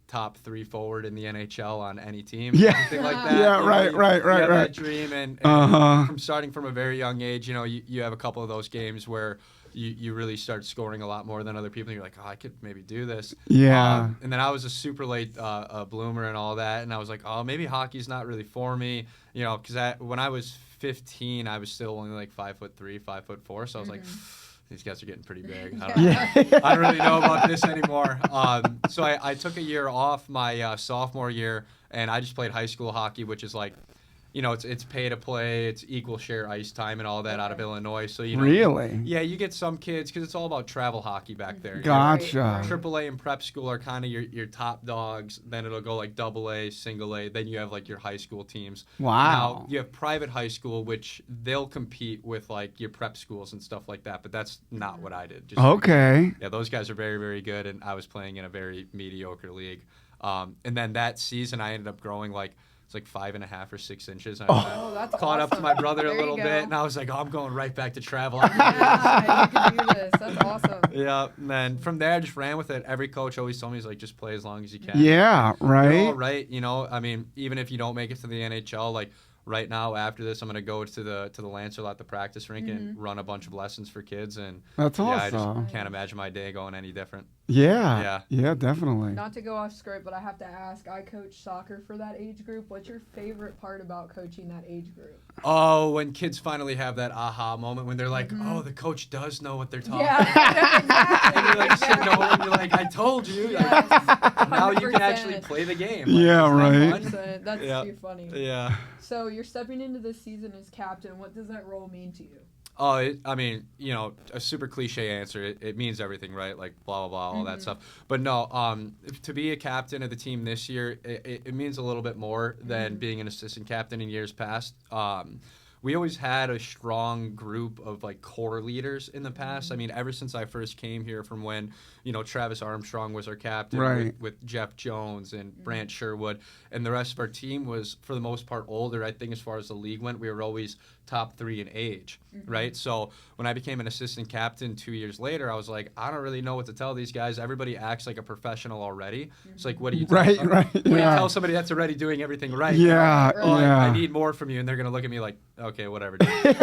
top 3 forward in the NHL on any team. Yeah. Anything like that. Yeah, right. You have that dream, and from starting from a very young age, you have a couple of those games where you really start scoring a lot more than other people. And you're like, oh, I could maybe do this. Yeah. And then I was a super late bloomer and all that. And I was like, oh, maybe hockey's not really for me. Because when I was 15, I was still only like 5'3", 5'4". So I was like, these guys are getting pretty big. I don't really know about this anymore. So I took a year off my sophomore year, and I just played high school hockey, which is like, it's pay to play, it's equal share ice time and all that out of Illinois. So Really? Yeah, you get some kids because it's all about travel hockey back there. Gotcha. AAA and prep school are kind of your top dogs. Then it'll go like AA, single A. Then you have like your high school teams. Wow. Now you have private high school, which they'll compete with like your prep schools and stuff like that. But that's not what I did. Okay. Yeah, those guys are very, very good, and I was playing in a very mediocre league. And then that season, I ended up growing like It's like 5.5 or 6 inches. I that's caught up to awesome. my brother There a you little go. bit, and I was like, oh, I'm going right back to travel. Yeah, you can do this. That's awesome. Yeah, and then from there, I just ran with it. Every coach always told me, he's like, just play as long as you can. Yeah, You're all right. right. You know, I mean, even if you don't make it to the NHL, like right now after this, I'm gonna go to the Lancer lot, the practice rink, and run a bunch of lessons for kids. And That's I awesome. just can't imagine my day going any different. Yeah, definitely. Not to go off script, but I have to ask. I coach soccer for that age group. What's your favorite part about coaching that age group? Oh, when kids finally have that aha moment when they're like, oh, the coach does know what they're talking about. Yeah, And you're like sitting over and you're like, I told you. Like, now you can 100%. actually play the game. Like, Yeah, isn't that right. fun? That's Yeah. too funny. Yeah. So you're stepping into this season as captain. What does that role mean to you? Oh, I mean, you know, a super cliche answer. It means everything, right? Like blah blah blah, all that stuff. But no, to be a captain of the team this year, it means a little bit more than being an assistant captain in years past. We always had a strong group of like core leaders in the past. I mean, ever since I first came here, from when, you know, Travis Armstrong was our captain, Right. with Jeff Jones and Brant Sherwood, and the rest of our team was for the most part older. I think as far as the league went, we were always top 3 in age, right? So when I became an assistant captain 2 years later, I was like, I don't really know what to tell these guys. Everybody acts like a professional already. It's like, what do you tell Right, somebody? right, What do you yeah. tell somebody that's already doing everything right? Yeah, Oh, yeah. I need more from you, and they're gonna look at me like, okay, whatever. Dude.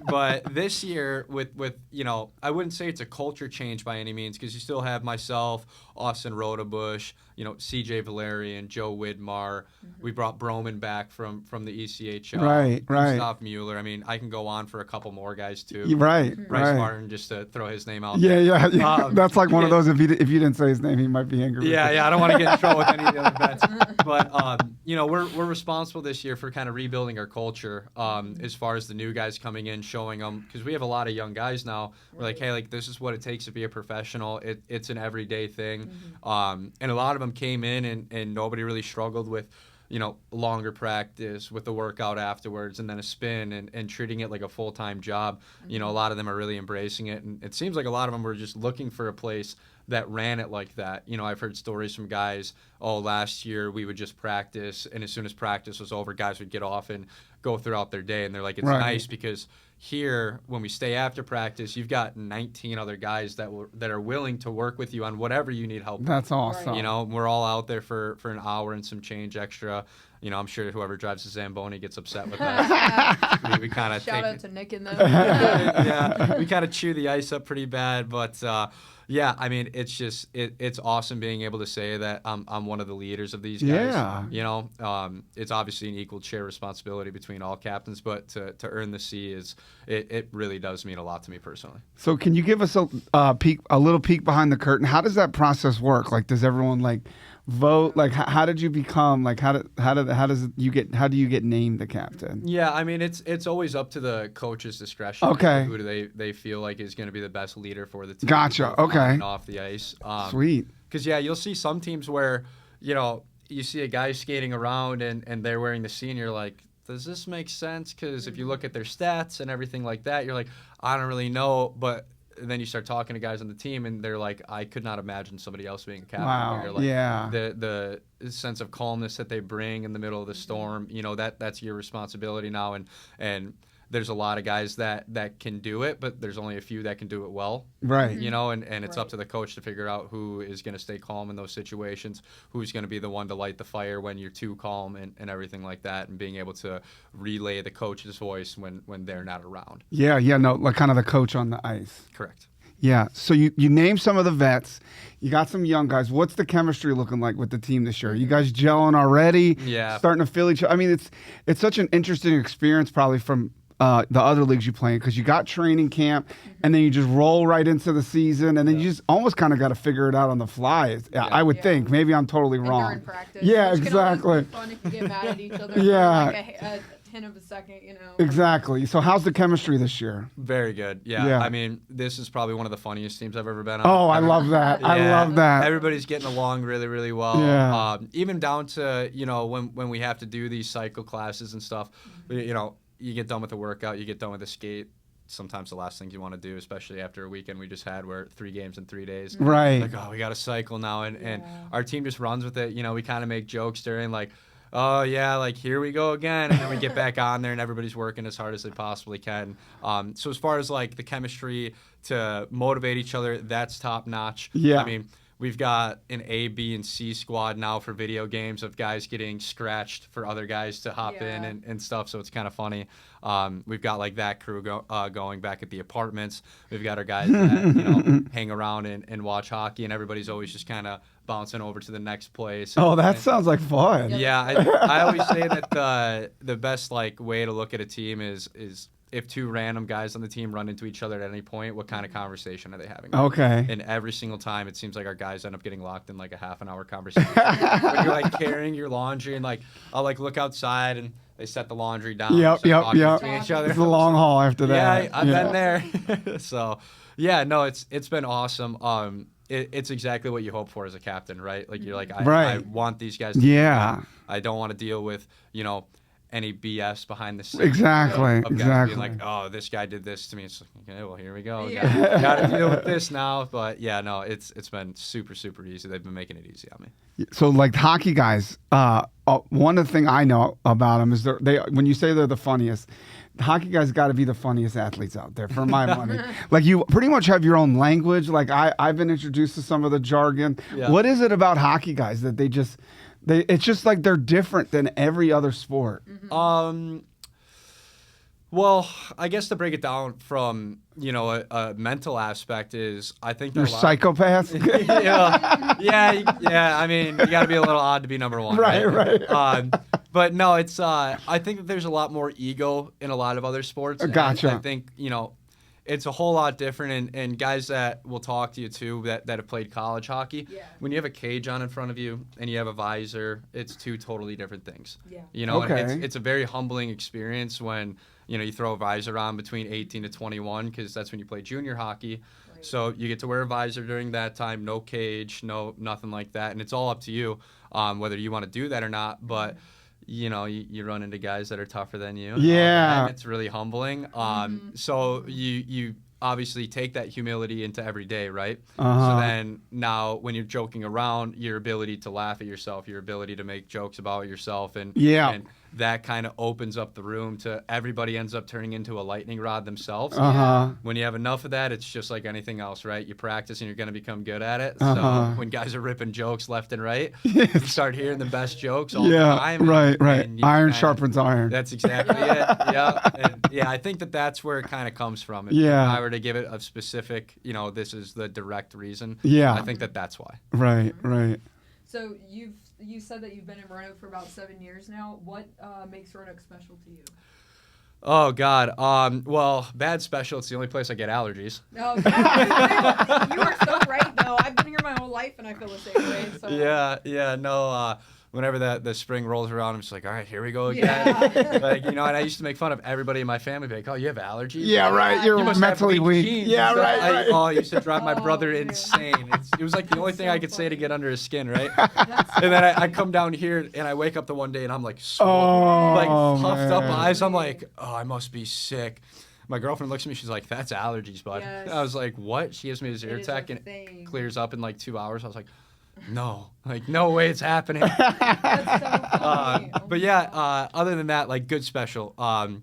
But this year, with you know, I wouldn't say it's a culture change by any means, because you still have myself, Austin Rodebush, you know, C.J. Valerian, Joe Widmar. We brought Broman back from the ECHL. Right, right. Gustav Mueller. I mean, I can go on for a couple more guys too. Right, Bryce right. Martin, just to throw his name out. Yeah, yeah. That's like one of yeah. those. If you didn't say his name, he might be angry. with Yeah, you. yeah. I don't want to get in trouble with any of the other vets. But you know, we're responsible this year for kind of rebuilding our culture as far as the new guys coming in, showing them, because we have a lot of young guys now. We're like, hey, like this is what it takes to be a professional. It's an everyday thing, and a lot of them came in and nobody really struggled with, you know, longer practice with the workout afterwards and then a spin and treating it like a full-time job. You know, a lot of them are really embracing it, and it seems like a lot of them were just looking for a place that ran it like that. You know, I've heard stories from guys, oh, last year we would just practice, and as soon as practice was over, guys would get off and go throughout their day, and they're like, it's Right. nice because here, when we stay after practice, you've got 19 other guys that are willing to work with you on whatever you need help with. That's awesome. You know, we're all out there for an hour and some change extra. You know, I'm sure whoever drives the Zamboni gets upset with that. we kind of Shout out to Nick and them. yeah, we kind of chew the ice up pretty bad, but yeah, I mean, it's just it's awesome being able to say that I'm one of the leaders of these guys. Yeah. You know, it's obviously an equal share responsibility between all captains, but to earn the C it really does mean a lot to me personally. So can you give us a little peek behind the curtain? How does that process work? Like, does everyone like vote? Like, how did you become like how do you get named the captain? Yeah, I mean, it's always up to the coach's discretion. Okay. Who do they feel like is going to be the best leader for the team? Gotcha, both on okay. and off the ice. Sweet. Because yeah, you'll see some teams where, you know, you see a guy skating around and they're wearing the C, and you're like, does this make sense? Because if you look at their stats and everything like that, you're like, I don't really know. But then you start talking to guys on the team, and they're like, I could not imagine somebody else being a captain. Wow, Here. Like, yeah. The sense of calmness that they bring in the middle of the storm, you know, that's your responsibility now. And there's a lot of guys that can do it, but there's only a few that can do it well. Right. You know, and it's up to the coach to figure out who is going to stay calm in those situations, who's going to be the one to light the fire when you're too calm and everything like that, and being able to relay the coach's voice when they're not around. Yeah, no, like kind of the coach on the ice. Correct. Yeah. So you named some of the vets. You got some young guys. What's the chemistry looking like with the team this year? You guys gelling already? Yeah. Starting to feel each other. I mean, it's such an interesting experience probably from the other leagues you play in, because you got training camp and then you just roll right into the season, and then you just almost kind of got to figure it out on the fly. I would think. Maybe I'm totally wrong. During practice. Yeah, Which exactly. Can always be fun if you get mad at each other Yeah. for like a hint of a second, you know. Exactly. So how's the chemistry this year? Very good. Yeah. Yeah. I mean, this is probably one of the funniest teams I've ever been on. Oh, I love that. I Yeah. love that. Everybody's getting along really, really well. Yeah. Even down to, you know, when we have to do these cycle classes and stuff, you know, you get done with the workout, you get done with the skate. Sometimes the last things you want to do, especially after a weekend we just had where 3 games in 3 days. Right. Like, oh, we got to cycle now. And our team just runs with it. You know, we kind of make jokes during, like, oh yeah, like here we go again, and then we get back on there, and everybody's working as hard as they possibly can. So as far as like the chemistry to motivate each other, that's top notch. Yeah. I mean, we've got an A, B, and C squad now for video games of guys getting scratched for other guys to hop in and stuff, so it's kind of funny. We've got like that crew going back at the apartments. We've got our guys that hang around and watch hockey, and everybody's always just kind of bouncing over to the next place. Oh, that sounds like fun. Yeah, I always say that the best like way to look at a team is if two random guys on the team run into each other at any point, what kind of conversation are they having? Okay. And every single time, it seems like our guys end up getting locked in like a half-an-hour conversation. When you're like carrying your laundry and like I'll like look outside and they set the laundry down. Yep. To each other. It's a long haul after that. Yeah, I've been there. So, yeah, no, it's been awesome. It's exactly what you hope for as a captain, right? Like you're like, I want these guys to be fun. I don't want to deal with, any BS behind the scenes. Exactly. Of guys being like, oh, this guy did this to me. It's like, okay, well, here we go. Got to deal with this now. But yeah, no, it's been super, super easy. They've been making it easy on me. So like hockey guys, one of the things I know about them is they when you say they're the funniest, hockey guys got to be the funniest athletes out there for my money. Like you pretty much have your own language. Like I've been introduced to some of the jargon. Yeah. What is it about hockey guys that it's just like they're different than every other sport? Well, I guess to break it down from, a mental aspect is I think they're psychopaths. Yeah. I mean, you got to be a little odd to be number one. Right. But no, it's I think that there's a lot more ego in a lot of other sports. Gotcha. I think, it's a whole lot different, and guys that will talk to you too that have played college hockey, when you have a cage on in front of you and you have a visor, it's two totally different things. And it's a very humbling experience when you throw a visor on between 18 to 21 because that's when you play junior hockey. Right. So you get to wear a visor during that time, no cage, nothing like that, and it's all up to you whether you want to do that or not. But you run into guys that are tougher than you. Yeah. And it's really humbling. So you obviously take that humility into every day, right? So then now when you're joking around, your ability to laugh at yourself, your ability to make jokes about yourself, and that kind of opens up the room to everybody ends up turning into a lightning rod themselves. When you have enough of that, it's just like anything else, right? You practice and you're going to become good at it. So when guys are ripping jokes left and right, you start hearing the best jokes all the time. Right. Iron sharpens iron. That's exactly it. Yeah. I think that that's where it kind of comes from. If I were to give it a specific, this is the direct reason. I think that's why. Right. So you said that you've been in Roanoke for about 7 years now. What makes Roanoke special to you? Oh, God. Well, bad special. It's the only place I get allergies. Oh, yeah. You are so right, though. I've been here my whole life, and I feel the same way. So. Yeah. No, whenever the spring rolls around, I'm just like, all right, here we go again. And I used to make fun of everybody in my family, like, oh, you have allergies? Yeah, right. You're mentally weak. Genes. Yeah, right. I used to drive my brother insane. It was like the only thing I could say to get under his skin, right? And then I come down here, and I wake up the one day, and I'm like, puffed up eyes. I'm like, oh, I must be sick. My girlfriend looks at me. She's like, that's allergies, bud. Yes. I was like, what? She gives me a Zyrtec, and it clears up in like 2 hours. I was like, no way it's happening. That's so funny. But yeah, other than that, like good special. I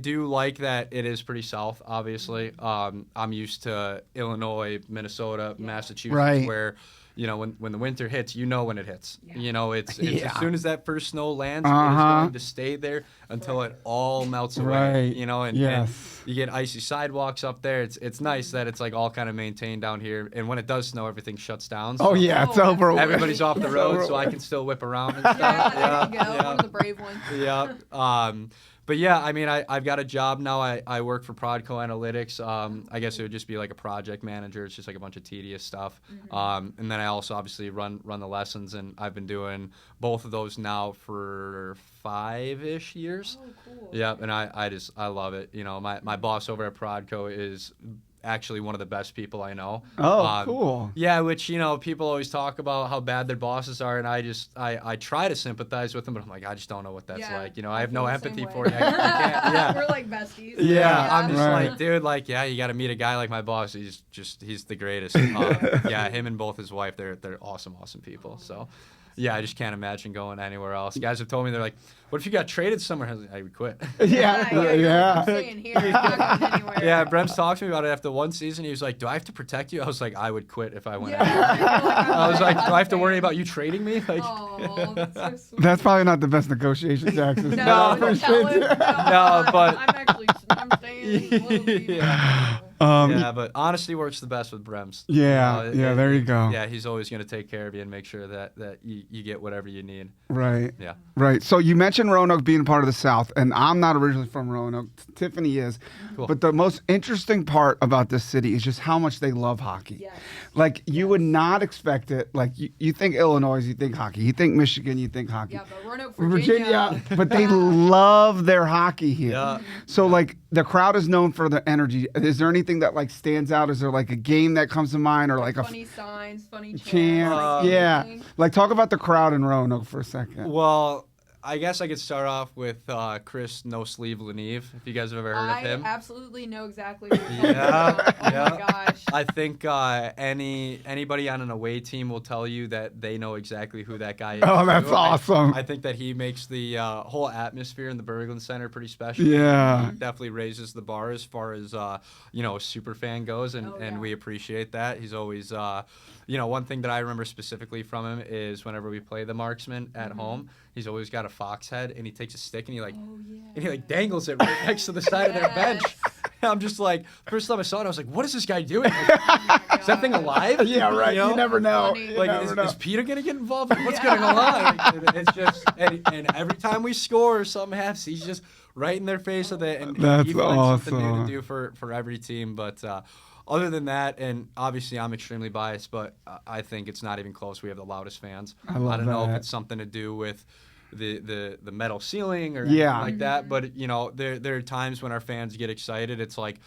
do like that it is pretty south, obviously. I'm used to Illinois, Minnesota, Massachusetts, where when the winter hits, when it hits. It's as soon as that first snow lands, it is going to stay there until it all melts away. And you get icy sidewalks up there. It's nice that it's like all kind of maintained down here. And when it does snow, everything shuts down. So it's over. Everybody's off the road, so I can still whip around and stuff. There you go. One of the brave ones. Yeah. But yeah, I mean, I've got a job now. I work for Prodco Analytics. I guess it would just be like a project manager. It's just like a bunch of tedious stuff. And then I also obviously run the lessons, and I've been doing both of those now for 5-ish years. Oh, cool. Yeah, and I love it. My boss over at Prodco is actually one of the best people I know. Oh, cool. Yeah, which, people always talk about how bad their bosses are, and I try to sympathize with them, but I'm like, I just don't know what that's like. I have no empathy for you. I can't, We're like besties. Yeah, I'm just like, dude, you got to meet a guy like my boss. He's the greatest. Him and both his wife, they're awesome people. So, yeah, I just can't imagine going anywhere else. Guys have told me, they're like, what if you got traded somewhere? I was like, I would quit. I'm staying here. I'm not going anywhere. Yeah, Brems talked to me about it after one season. He was like, do I have to protect you? I was like, I would quit if I went anywhere. I was like, do I have to worry about you trading me? Like, Oh, that's so sweet. That's probably not the best negotiation tactics. No, No, tell him. No, but- I'm staying a little bit. yeah, but honesty works the best with Brems. Yeah, there you go. Yeah, he's always going to take care of you and make sure that you get whatever you need. Right. Yeah. Right. So you mentioned Roanoke being part of the South, and I'm not originally from Roanoke. Tiffany is. Cool. But the most interesting part about this city is just how much they love hockey. Yes. Like, you would not expect it. Like, you think Illinois, you think hockey. You think Michigan, you think hockey. Yeah, but Roanoke, Virginia. But they love their hockey here. Yeah. So, like, the crowd is known for the energy. Is there anything that, like, stands out? Is there, like, a game that comes to mind, or, like, Funny signs, funny chant? chants. Yeah. Like, talk about the crowd in Roanoke for a second. Well, I guess I could start off with Chris No Sleeve Leneve, if you guys have ever heard of him. I absolutely know exactly what you're talking Yeah, about. Oh yeah. my gosh. I think anybody on an away team will tell you that they know exactly who that guy is. Oh, that's too. awesome. I think that he makes the whole atmosphere in the Berglund Center pretty special. Yeah. He definitely raises the bar as far as a super fan goes, and we appreciate that. He's always one thing that I remember specifically from him is whenever we play the marksman at home, he's always got a fox head, and he takes a stick and he dangles it right next to the side of their bench. And I'm just like, first time I saw it, I was like, what is this guy doing? Like, is that thing alive? Yeah, right. You never know. Funny. You Like, never know. is Peter gonna get involved? Like, what's going on? Like, it's just, and every time we score or something happens, he's just right in their face with it, and That's he finds something new awesome. to do for every team. But other than that, and obviously I'm extremely biased, but I think it's not even close. We have the loudest fans. I love don't know if that. it's something to do with the metal ceiling or Yeah. anything like that, but there are times when our fans get excited. It's like,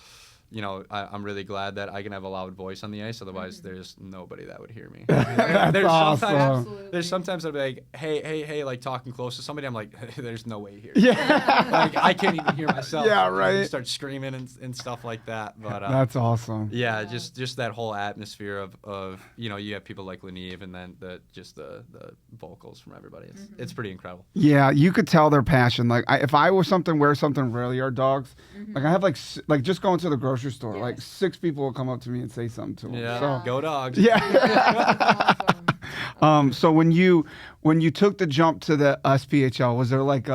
I'm really glad that I can have a loud voice on the ice. Otherwise, there's nobody that would hear me. That's awesome. Absolutely. There's sometimes I'll be like, hey, like talking close to somebody. I'm like, there's no way here. Yeah. Like, I can't even hear myself. Yeah, I right. start screaming and stuff like that. But That's awesome. yeah, just that whole atmosphere of you have people like Leneve, and then the vocals from everybody. It's pretty incredible. Yeah, you could tell their passion. Like, if I wear something Rail Yard Dogs, like I have like just going to the grocery store, like 6 people will come up to me and say something to them. Yeah, So, go Dogs. yeah. Awesome. So when you took the jump to the SPHL, was there like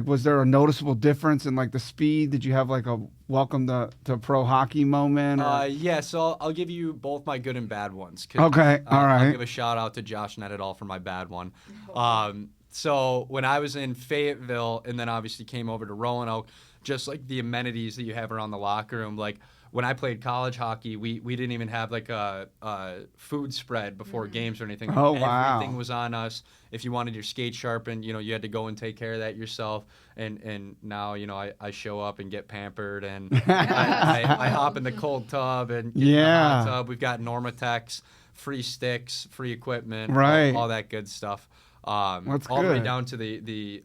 was there a noticeable difference in like the speed? Did you have like a welcome to pro hockey moment? Or? Yeah, so I'll give you both my good and bad ones. 'Cause, Okay, all right. I'll give a shout out to Josh Netadall for my bad one. So when I was in Fayetteville and then obviously came over to Roanoke, just like the amenities that you have around the locker room, like when I played college hockey, we didn't even have like a food spread before games or anything. Oh, wow. Everything was on us. If you wanted your skate sharpened, you had to go and take care of that yourself. And now, I show up and get pampered, and I hop in the cold tub and get in the hot tub. We've got Normatex, free sticks, free equipment, Right. all that good stuff. That's all the way good. down to the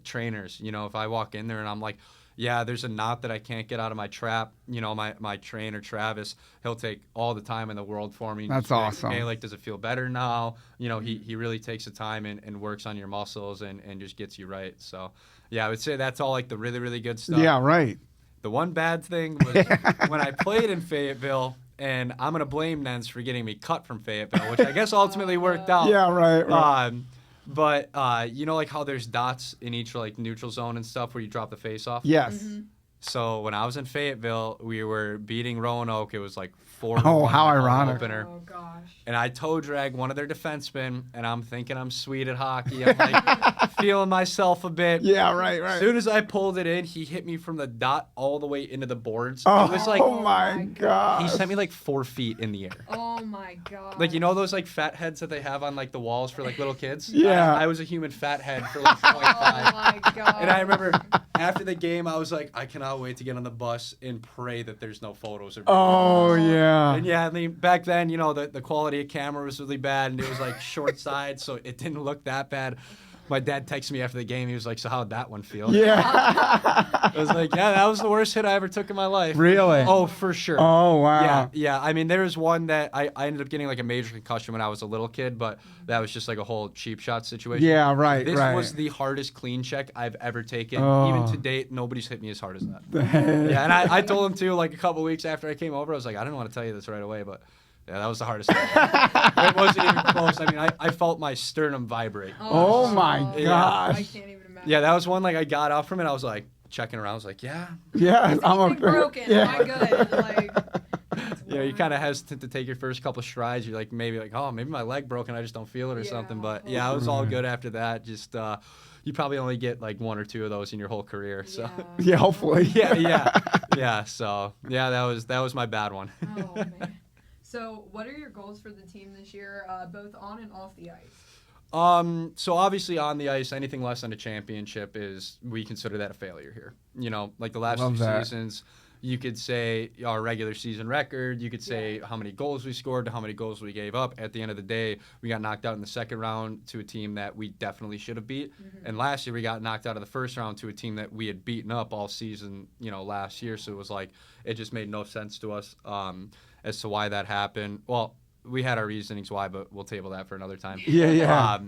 trainers. If I walk in there and I'm like, yeah, there's a knot that I can't get out of my trap. My trainer, Travis, he'll take all the time in the world for me. That's Just be like, awesome. Hey, like, does it feel better now? He really takes the time and works on your muscles and just gets you right. So, yeah, I would say that's all like the really, really good stuff. Yeah, right. The one bad thing was when I played in Fayetteville, and I'm going to blame Nens for getting me cut from Fayetteville, which I guess ultimately worked out. Yeah, right. But like how there's dots in each like neutral zone and stuff where you drop the face off? Yes. So when I was in Fayetteville, we were beating Roanoke. It was like 4-1. Oh, how ironic. Opener. Oh gosh. And I toe drag one of their defensemen, and I'm thinking I'm sweet at hockey. I'm like feeling myself a bit. Yeah, right. As soon as I pulled it in, he hit me from the dot all the way into the boards. Oh, It was like my God. he sent me like 4 feet in the air. Oh my god. Like, those like fat heads that they have on like the walls for like little kids? Yeah. I was a human fat head for like 0.5. Oh my god. And I remember after the game, I was like, I cannot wait to get on the bus and pray that there's no photos of me. Oh, yeah. And yeah, I mean, back then, the quality of camera was really bad, and it was like short side, so it didn't look that bad. my dad texted me after the game. He was like, "So how'd that one feel?" Yeah. I was like, "Yeah, that was the worst hit I ever took in my life." Really? Oh, for sure. Oh, wow. Yeah. I mean, there was one that I ended up getting like a major concussion when I was a little kid, but that was just like a whole cheap shot situation. Yeah, right, This right. was the hardest clean check I've ever taken. Oh. Even to date, nobody's hit me as hard as that. Yeah, and I told him too, like a couple weeks after I came over, I was like, I didn't want to tell you this right away, but yeah, that was the hardest thing. It wasn't even close. I mean, I felt my sternum vibrate. Oh, my Yeah. gosh. I can't even imagine. Yeah, that was one, like, I got up from it. I was, like, checking around. I was like, yeah. Yeah, I'm Like broken. Yeah. Am I good? Like, You know, you're kind of hesitant to take your first couple strides. You're like, maybe my leg broken. I just don't feel it or Yeah. something. But, yeah, it was all good after that. Just, you probably only get, like, 1 or 2 of those in your whole career. So, Yeah, hopefully. yeah. So, yeah, that was my bad one. Oh, man. So, what are your goals for the team this year, both on and off the ice? So obviously on the ice, anything less than a championship we consider that a failure here. You know, like the last Love two that. seasons, you could say our regular season record, you could say how many goals we scored to how many goals we gave up. At the end of the day, we got knocked out in the second round to a team that we definitely should have beat. And last year we got knocked out of the first round to a team that we had beaten up all season, you know, last year. So it was like, it just made no sense to us as to why that happened. Well, we had our reasonings why, but we'll table that for another time. Yeah.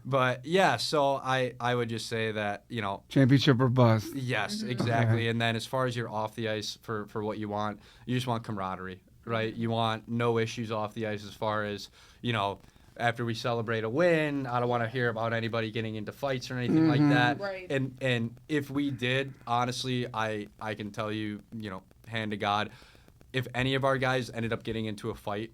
But yeah, so I would just say that, you know, Championship or bust. yes, exactly. And then as far as you're off the ice for what you want, you just want camaraderie, right? You want no issues off the ice as far as, you know, after we celebrate a win, I don't want to hear about anybody getting into fights or anything like that. Right. And if we did, honestly, I can tell you, you know, hand to God, if any of our guys ended up getting into a fight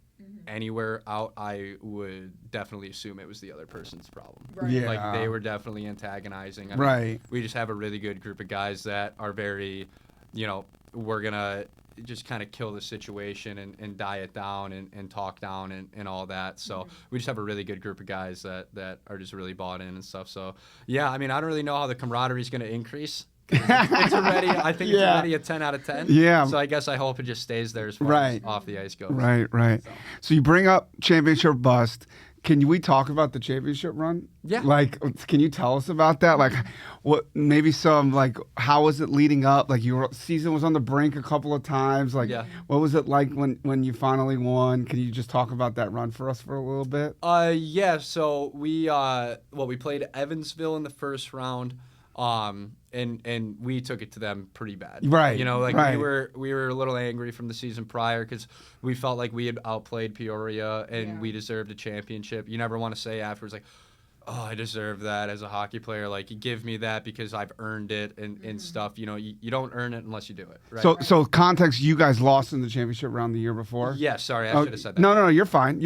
anywhere out, I would definitely assume it was the other person's problem. Right. Yeah. Like they were definitely antagonizing. I mean, Right. we just have a really good group of guys that are very, you know, we're going to just kind of kill the situation and die it down and talk down and all that. So we just have a really good group of guys that are just really bought in and stuff. So, yeah, I mean, I don't really know how the camaraderie is going to increase. It's already, I think it's already a 10 out of 10. Yeah. So I guess I hope it just stays there as far as off the ice goes. Right. So you bring up championship bust. Can we talk about the championship run? Yeah. Like, can you tell us about that? Like, what? Maybe some like, how was it leading up? Like, your season was on the brink a couple of times. Like, what was it like when you finally won? Can you just talk about that run for us for a little bit? Yeah. So we played Evansville in the first round. And we took it to them pretty bad. Right. You know, like right. we were a little angry from the season prior because we felt like we had outplayed Peoria and we deserved a championship. You never want to say afterwards like, oh, I deserve that as a hockey player. Like, you give me that because I've earned it and stuff. You know, you don't earn it unless you do it. Right? So context, you guys lost in the championship round the year before? Yeah, sorry, I should have said that. No, you're fine.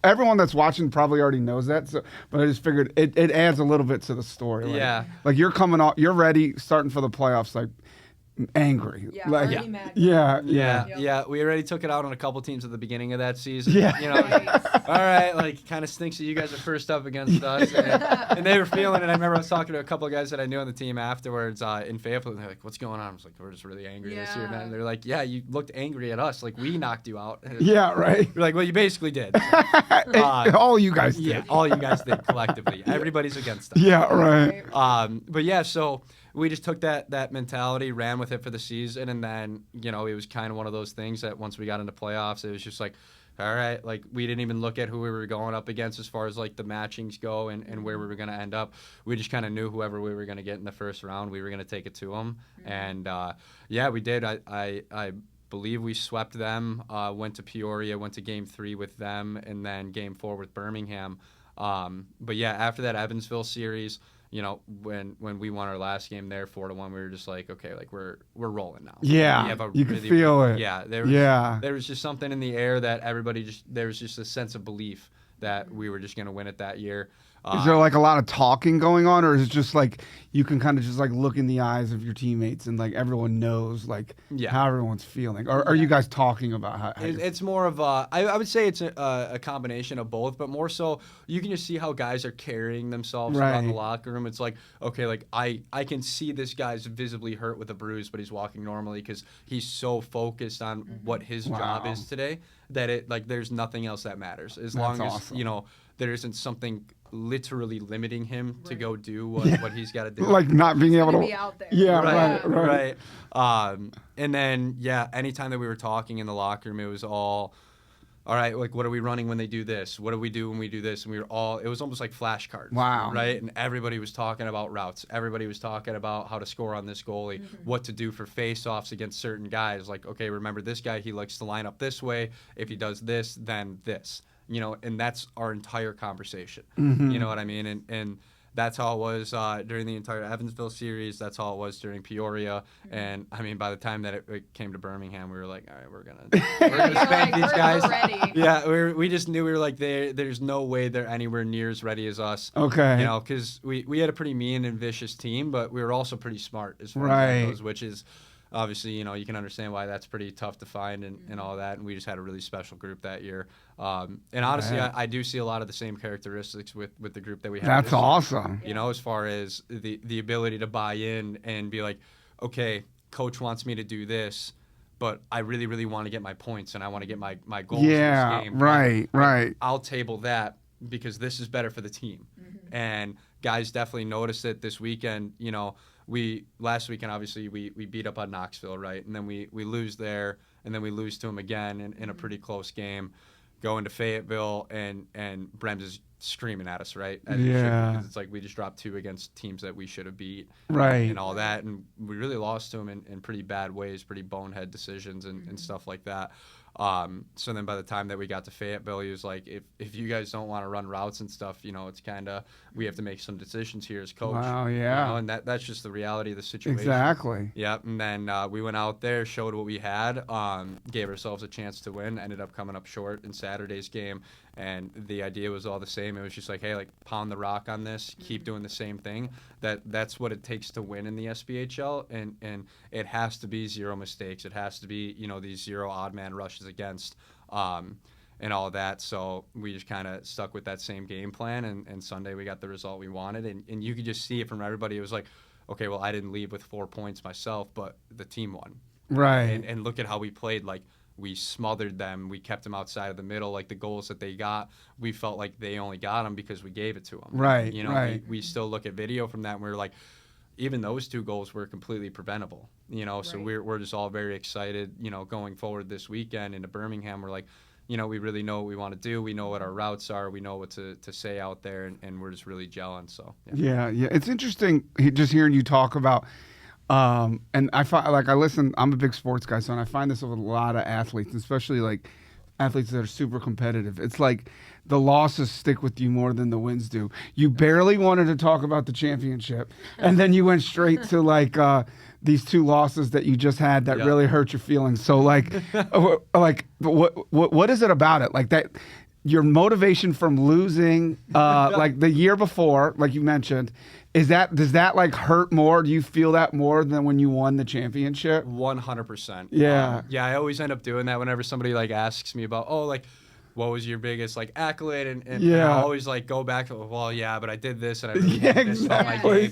Everyone that's watching probably already knows that. So, but I just figured it adds a little bit to the story. Like, Yeah. Like, you're coming off, you're ready, starting for the playoffs, like, angry. Yeah, like, already mad. Yeah. We already took it out on a couple teams at the beginning of that season. Yeah. You know, all right, like, kind of stinks that you guys are first up against us. And they were feeling it. I remember I was talking to a couple of guys that I knew on the team afterwards in Fayetteville, and they're like, what's going on? I was like, we're just really angry this year, man. And they're like, yeah, you looked angry at us. Like, we knocked you out. Yeah, right. We're like, well, you basically did. All you guys did. Yeah, all you guys did collectively. Everybody's against us. Yeah, right. But yeah, so we just took that mentality, ran with it for the season, and then, you know, it was kind of one of those things that once we got into playoffs, it was just like, all right, like, we didn't even look at who we were going up against as far as, like, the matchings go and where we were going to end up. We just kind of knew whoever we were going to get in the first round, we were going to take it to them. And, yeah, we did. I believe we swept them, went to Peoria, went to Game 3 with them, and then Game 4 with Birmingham. But, yeah, after that Evansville series, you know, when we won our last game there 4-1, we were just like, okay, like we're rolling now. Yeah, we have a you can feel it. Yeah, there was just something in the air that there was just a sense of belief that we were just going to win it that year. Is there like a lot of talking going on, or is it just like you can kind of just like look in the eyes of your teammates and like everyone knows like how everyone's feeling? Or are you guys talking about how it's more of I would say it's a combination of both, but more so you can just see how guys are carrying themselves around the locker room. It's like, okay, like I can see this guy's visibly hurt with a bruise, but he's walking normally because he's so focused on what his job is today that it like there's nothing else that matters as long as you know there isn't something literally limiting him to go do what he's got to do. Like not being able to be out there. Yeah, right. And then anytime that we were talking in the locker room, it was all right, like, what are we running when they do this? What do we do when we do this? And we were all, it was almost like flashcards. Wow. Right? And everybody was talking about routes. Everybody was talking about how to score on this goalie, what to do for face-offs against certain guys. Like, okay, remember this guy, he likes to line up this way. If he does this, then this. And that's our entire conversation. You know what I mean? And that's how it was during the entire Evansville series. That's how it was during Peoria. And, I mean, by the time that it came to Birmingham, we were like, all right, we're going to spank these guys. Ready. Yeah, we just knew, we were like, there's no way they're anywhere near as ready as us. Okay. Because we had a pretty mean and vicious team, but we were also pretty smart as far as that goes, which is obviously, you can understand why that's pretty tough to find and all that. And we just had a really special group that year. And honestly, I do see a lot of the same characteristics with the group that we have. That's awesome. As far as the ability to buy in and be like, okay, coach wants me to do this, but I really, really want to get my points and I want to get my goals in this game. Right. I'll table that because this is better for the team. And guys definitely noticed it this weekend. Last weekend, obviously, we beat up on Knoxville, right? And then we lose there, and then we lose to them again in a pretty close game. Go into Fayetteville, and Brems is screaming at us, right? Because it's like we just dropped 2 against teams that we should have beat. Right. And all that. And we really lost to them in pretty bad ways, pretty bonehead decisions and stuff like that. So then by the time that we got to Fayetteville, he was like, if you guys don't want to run routes and stuff, it's kind of, we have to make some decisions here as coach. Wow, yeah. And that's just the reality of the situation. Exactly. Yep. And then we went out there, showed what we had, gave ourselves a chance to win, ended up coming up short in Saturday's game. And the idea was all the same. It was just like, hey, like, pound the rock on this, keep doing the same thing. That's what it takes to win in the SBHL. And it has to be 0 mistakes. It has to be, these 0 odd man rushes against and all that. So we just kind of stuck with that same game plan. And Sunday we got the result we wanted. And you could just see it from everybody. It was like, okay, well, I didn't leave with 4 points myself, but the team won. Right. And look at how we played. Like, we smothered them. We kept them outside of the middle. Like, the goals that they got, we felt like they only got them because we gave it to them. Right, right. We still look at video from that, and we're like, even those 2 goals were completely preventable. So we're just all very excited, going forward this weekend into Birmingham. We're like, we really know what we want to do. We know what our routes are. We know what to say out there, and we're just really gelling. So, yeah. It's interesting just hearing you talk about and I find, like, I'm a big sports guy, so and I find this with a lot of athletes, especially like athletes that are super competitive. It's like the losses stick with you more than the wins do. You barely wanted to talk about the championship, and then you went straight to like these 2 losses that you just had that really hurt your feelings. So like, what is it about it? Like that, your motivation from losing, like the year before, like you mentioned. Does that like hurt more? Do you feel that more than when you won the championship? 100%. Yeah. I always end up doing that whenever somebody like asks me about, like, what was your biggest like accolade? And I always like go back to, well, yeah, but I did this and I really did this about my game.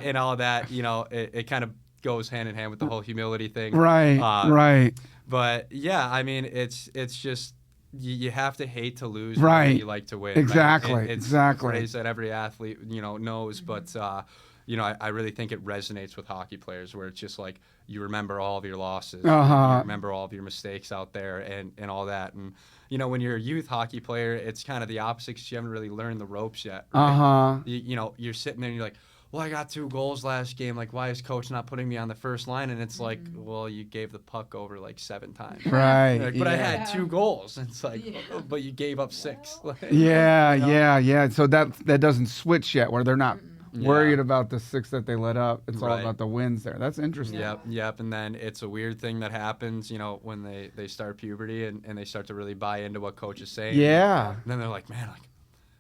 And all that, it kind of goes hand in hand with the whole humility thing. Right. Right. But yeah, I mean, it's just, you have to hate to lose, right? You like to win. Exactly. Right? It's exactly. a phrase that every athlete knows, but I really think it resonates with hockey players, where it's just like you remember all of your losses, you remember all of your mistakes out there, and all that. And when you're a youth hockey player, it's kind of the opposite, because you haven't really learned the ropes yet. Right? You're sitting there and you're like, well, I got 2 goals last game. Like, why is coach not putting me on the first line? And it's like, well, you gave the puck over like 7 times. Right. Like, but I had 2 goals. And it's like, but you gave up 6. Like, yeah. So that doesn't switch yet, where they're not worried about the 6 that they let up. It's all about the wins there. That's interesting. Yep. And then it's a weird thing that happens, when they start puberty and they start to really buy into what coach is saying. Yeah. And then they're like, man, like,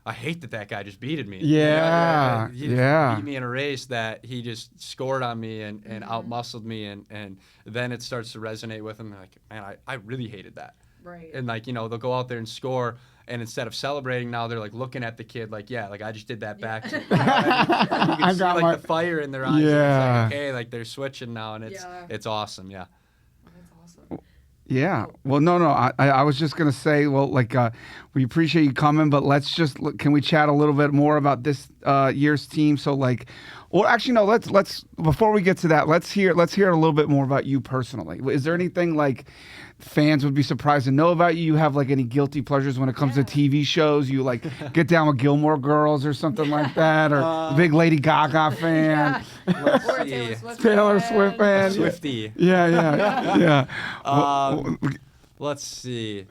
I hate that guy just beated me. Yeah. He beat me in a race that he just scored on me and outmuscled me. And then it starts to resonate with them. They're like, man, I really hated that. Right. And like, they'll go out there and score. And instead of celebrating, now they're like looking at the kid like, yeah, like I just did that back to you. You can see like the fire in their eyes. Yeah. It's like, okay, like they're switching now, and it's awesome. Yeah. That's awesome. Yeah. Well, no. I was just gonna say, well, like We appreciate you coming, but can we chat a little bit more about this year's team? So or actually no, let's before we get to that, let's hear a little bit more about you personally. Is there anything like fans would be surprised to know about you? You have like any guilty pleasures when it comes to TV shows? You like get down with Gilmore Girls or something like that, or big Lady Gaga fan? Let's Or see. Taylor Swift fan. Swiftie. Yeah. Let's see.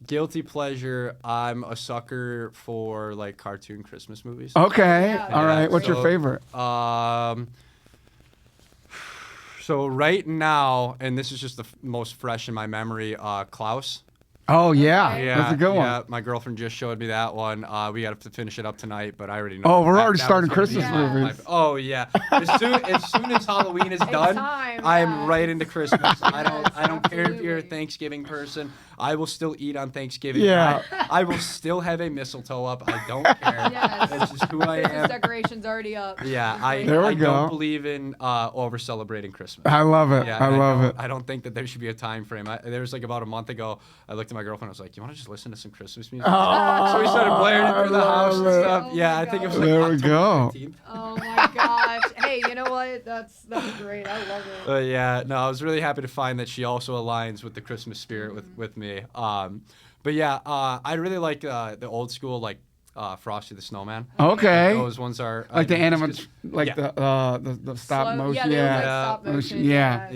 Guilty pleasure. I'm a sucker for like cartoon Christmas movies. Okay. Yeah. All right. What's your So, favorite? So right now, and this is just the most fresh in my memory, Klaus. Oh yeah. Okay. That's a good one. Yeah, my girlfriend just showed me that one. We got to finish it up tonight, but I already know. Oh, we're already that starting was gonna be Christmas movies. Oh yeah. As soon as Halloween is done, time, I am yeah. right into Christmas. I don't care if you're a Absolutely. Thanksgiving person. I will still eat on Thanksgiving. Yeah. I will still have a mistletoe up. I don't care. Yes. It's just who I Christmas am. decorations already up. Yeah, There we I go. don't believe in over celebrating Christmas. I love it. Yeah, I and love don't- it. I don't think that there should be a time frame. There was like about a month ago, I looked at my girlfriend. I was like, "You want to just listen to some Christmas music?" So we started blaring it through the house and love it. stuff. Oh Yeah, my I think it was God. like There we October go. 15th. Oh my gosh. Hey, you know what? That's great. I love it. Yeah, no, I was really happy to find that she also aligns with the Christmas spirit with me. But yeah, I really like the old school like Frosty the Snowman. Okay. Those ones are Like the just animal, 'cause- like yeah. the stop Slow- motion. Yeah, they look like Yeah. stop motion. Yeah.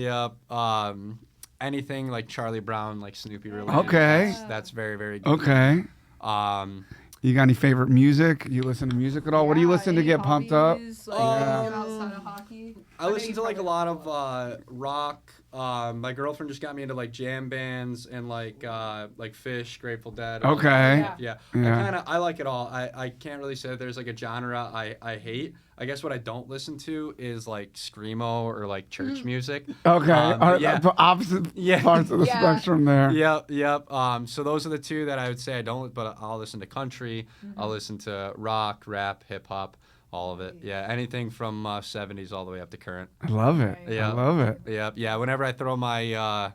Yep. Anything like Charlie Brown, like Snoopy related. Okay. That's very, very good. Okay. Um, You got any favorite music? You listen to music at all? What do you listen to any get pumped up? hobbies, Like, Yeah. outside of hockey. I listen to like a lot of rock. My girlfriend just got me into like jam bands and like Fish, Grateful Dead. all that Okay. stuff. Yeah. Yeah. I like it all. I can't really say that there's like a genre I hate. I guess what I don't listen to is like screamo or like church music. Okay. Yeah. Opposite Yeah. parts of the Yeah. spectrum there. Yep. So those are the two that I would say I don't. But I'll listen to country. I'll listen to rock, rap, hip hop, all of it. Yeah. Anything from 70s all the way up to current. I love it. Yeah. I love it. Yep. Yeah. Whenever I throw my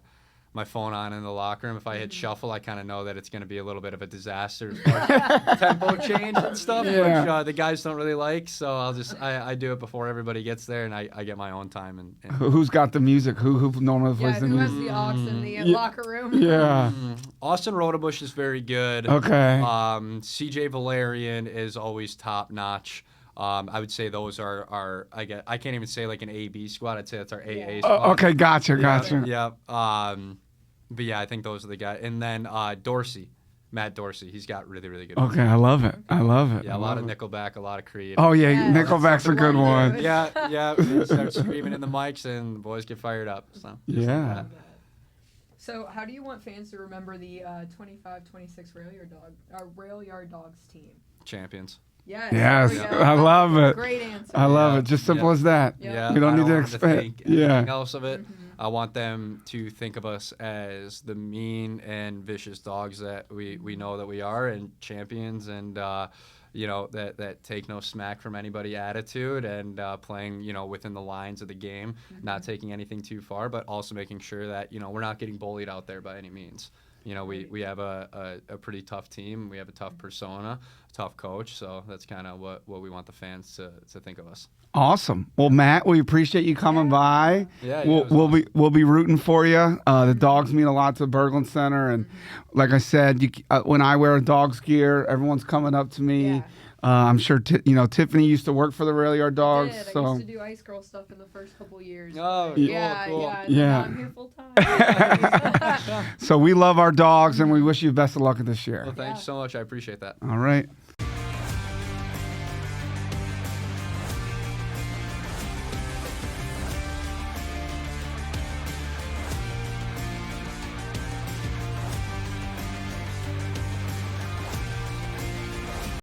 my phone on in the locker room, if I hit shuffle, I kind of know that it's going to be a little bit of a disaster as far as tempo change and stuff, Yeah. which the guys don't really like. So I'll just I do it before everybody gets there, and I get my own time. And Who's got the music? Who normally Yeah, plays the who has music? the aux in the Yeah. locker room? Yeah. Austin Rodebush is very good. Okay. CJ Valerian is always top notch. I would say those are I can't even say like an A/B squad. I'd say that's our AA squad. Okay. Gotcha. Gotcha. Yeah. But yeah, I think those are the guys. And then Dorsey, Matt Dorsey. He's got really, really good. Okay. I love it. I love it. Yeah, I a lot love of it. Nickelback, a lot of Creed. Oh yeah, Yeah, Nickelback's a that's good the one, one. dude. Yeah. We start screaming in the mics, and the boys get fired up. So Yeah. So, how do you want fans to remember the 25-26 Rail Yard Dawgs team? champions. Yes. Yes, there we go. I love it. Great answer. I love Yeah. it. Just simple Yeah. as that. Yeah. You don't I need to want them expect. think anything Yeah. else of it. I want them to think of us as the mean and vicious dogs that we know that we are, and champions, and that take no smack from anybody attitude, and playing within the lines of the game, not taking anything too far, but also making sure that we're not getting bullied out there by any means. We have a pretty tough team. We have a tough persona, a tough coach. So that's kind of what we want the fans to think of us. Awesome. Well, Matt, we appreciate you coming by. Yeah, we'll be rooting for you. The dogs mean a lot to Berglund Center, and like I said, when I wear a Dogs gear, everyone's coming up to me. Yeah. I'm sure Tiffany used to work for the Rail Yard Dawgs. I did. So I used to do Ice Girl stuff in the first couple years. Oh, Yeah, cool. yeah. Yeah. Now I'm here full time. So we love our dogs, and we wish you best of luck this year. Well, thanks so much. I appreciate that. All right.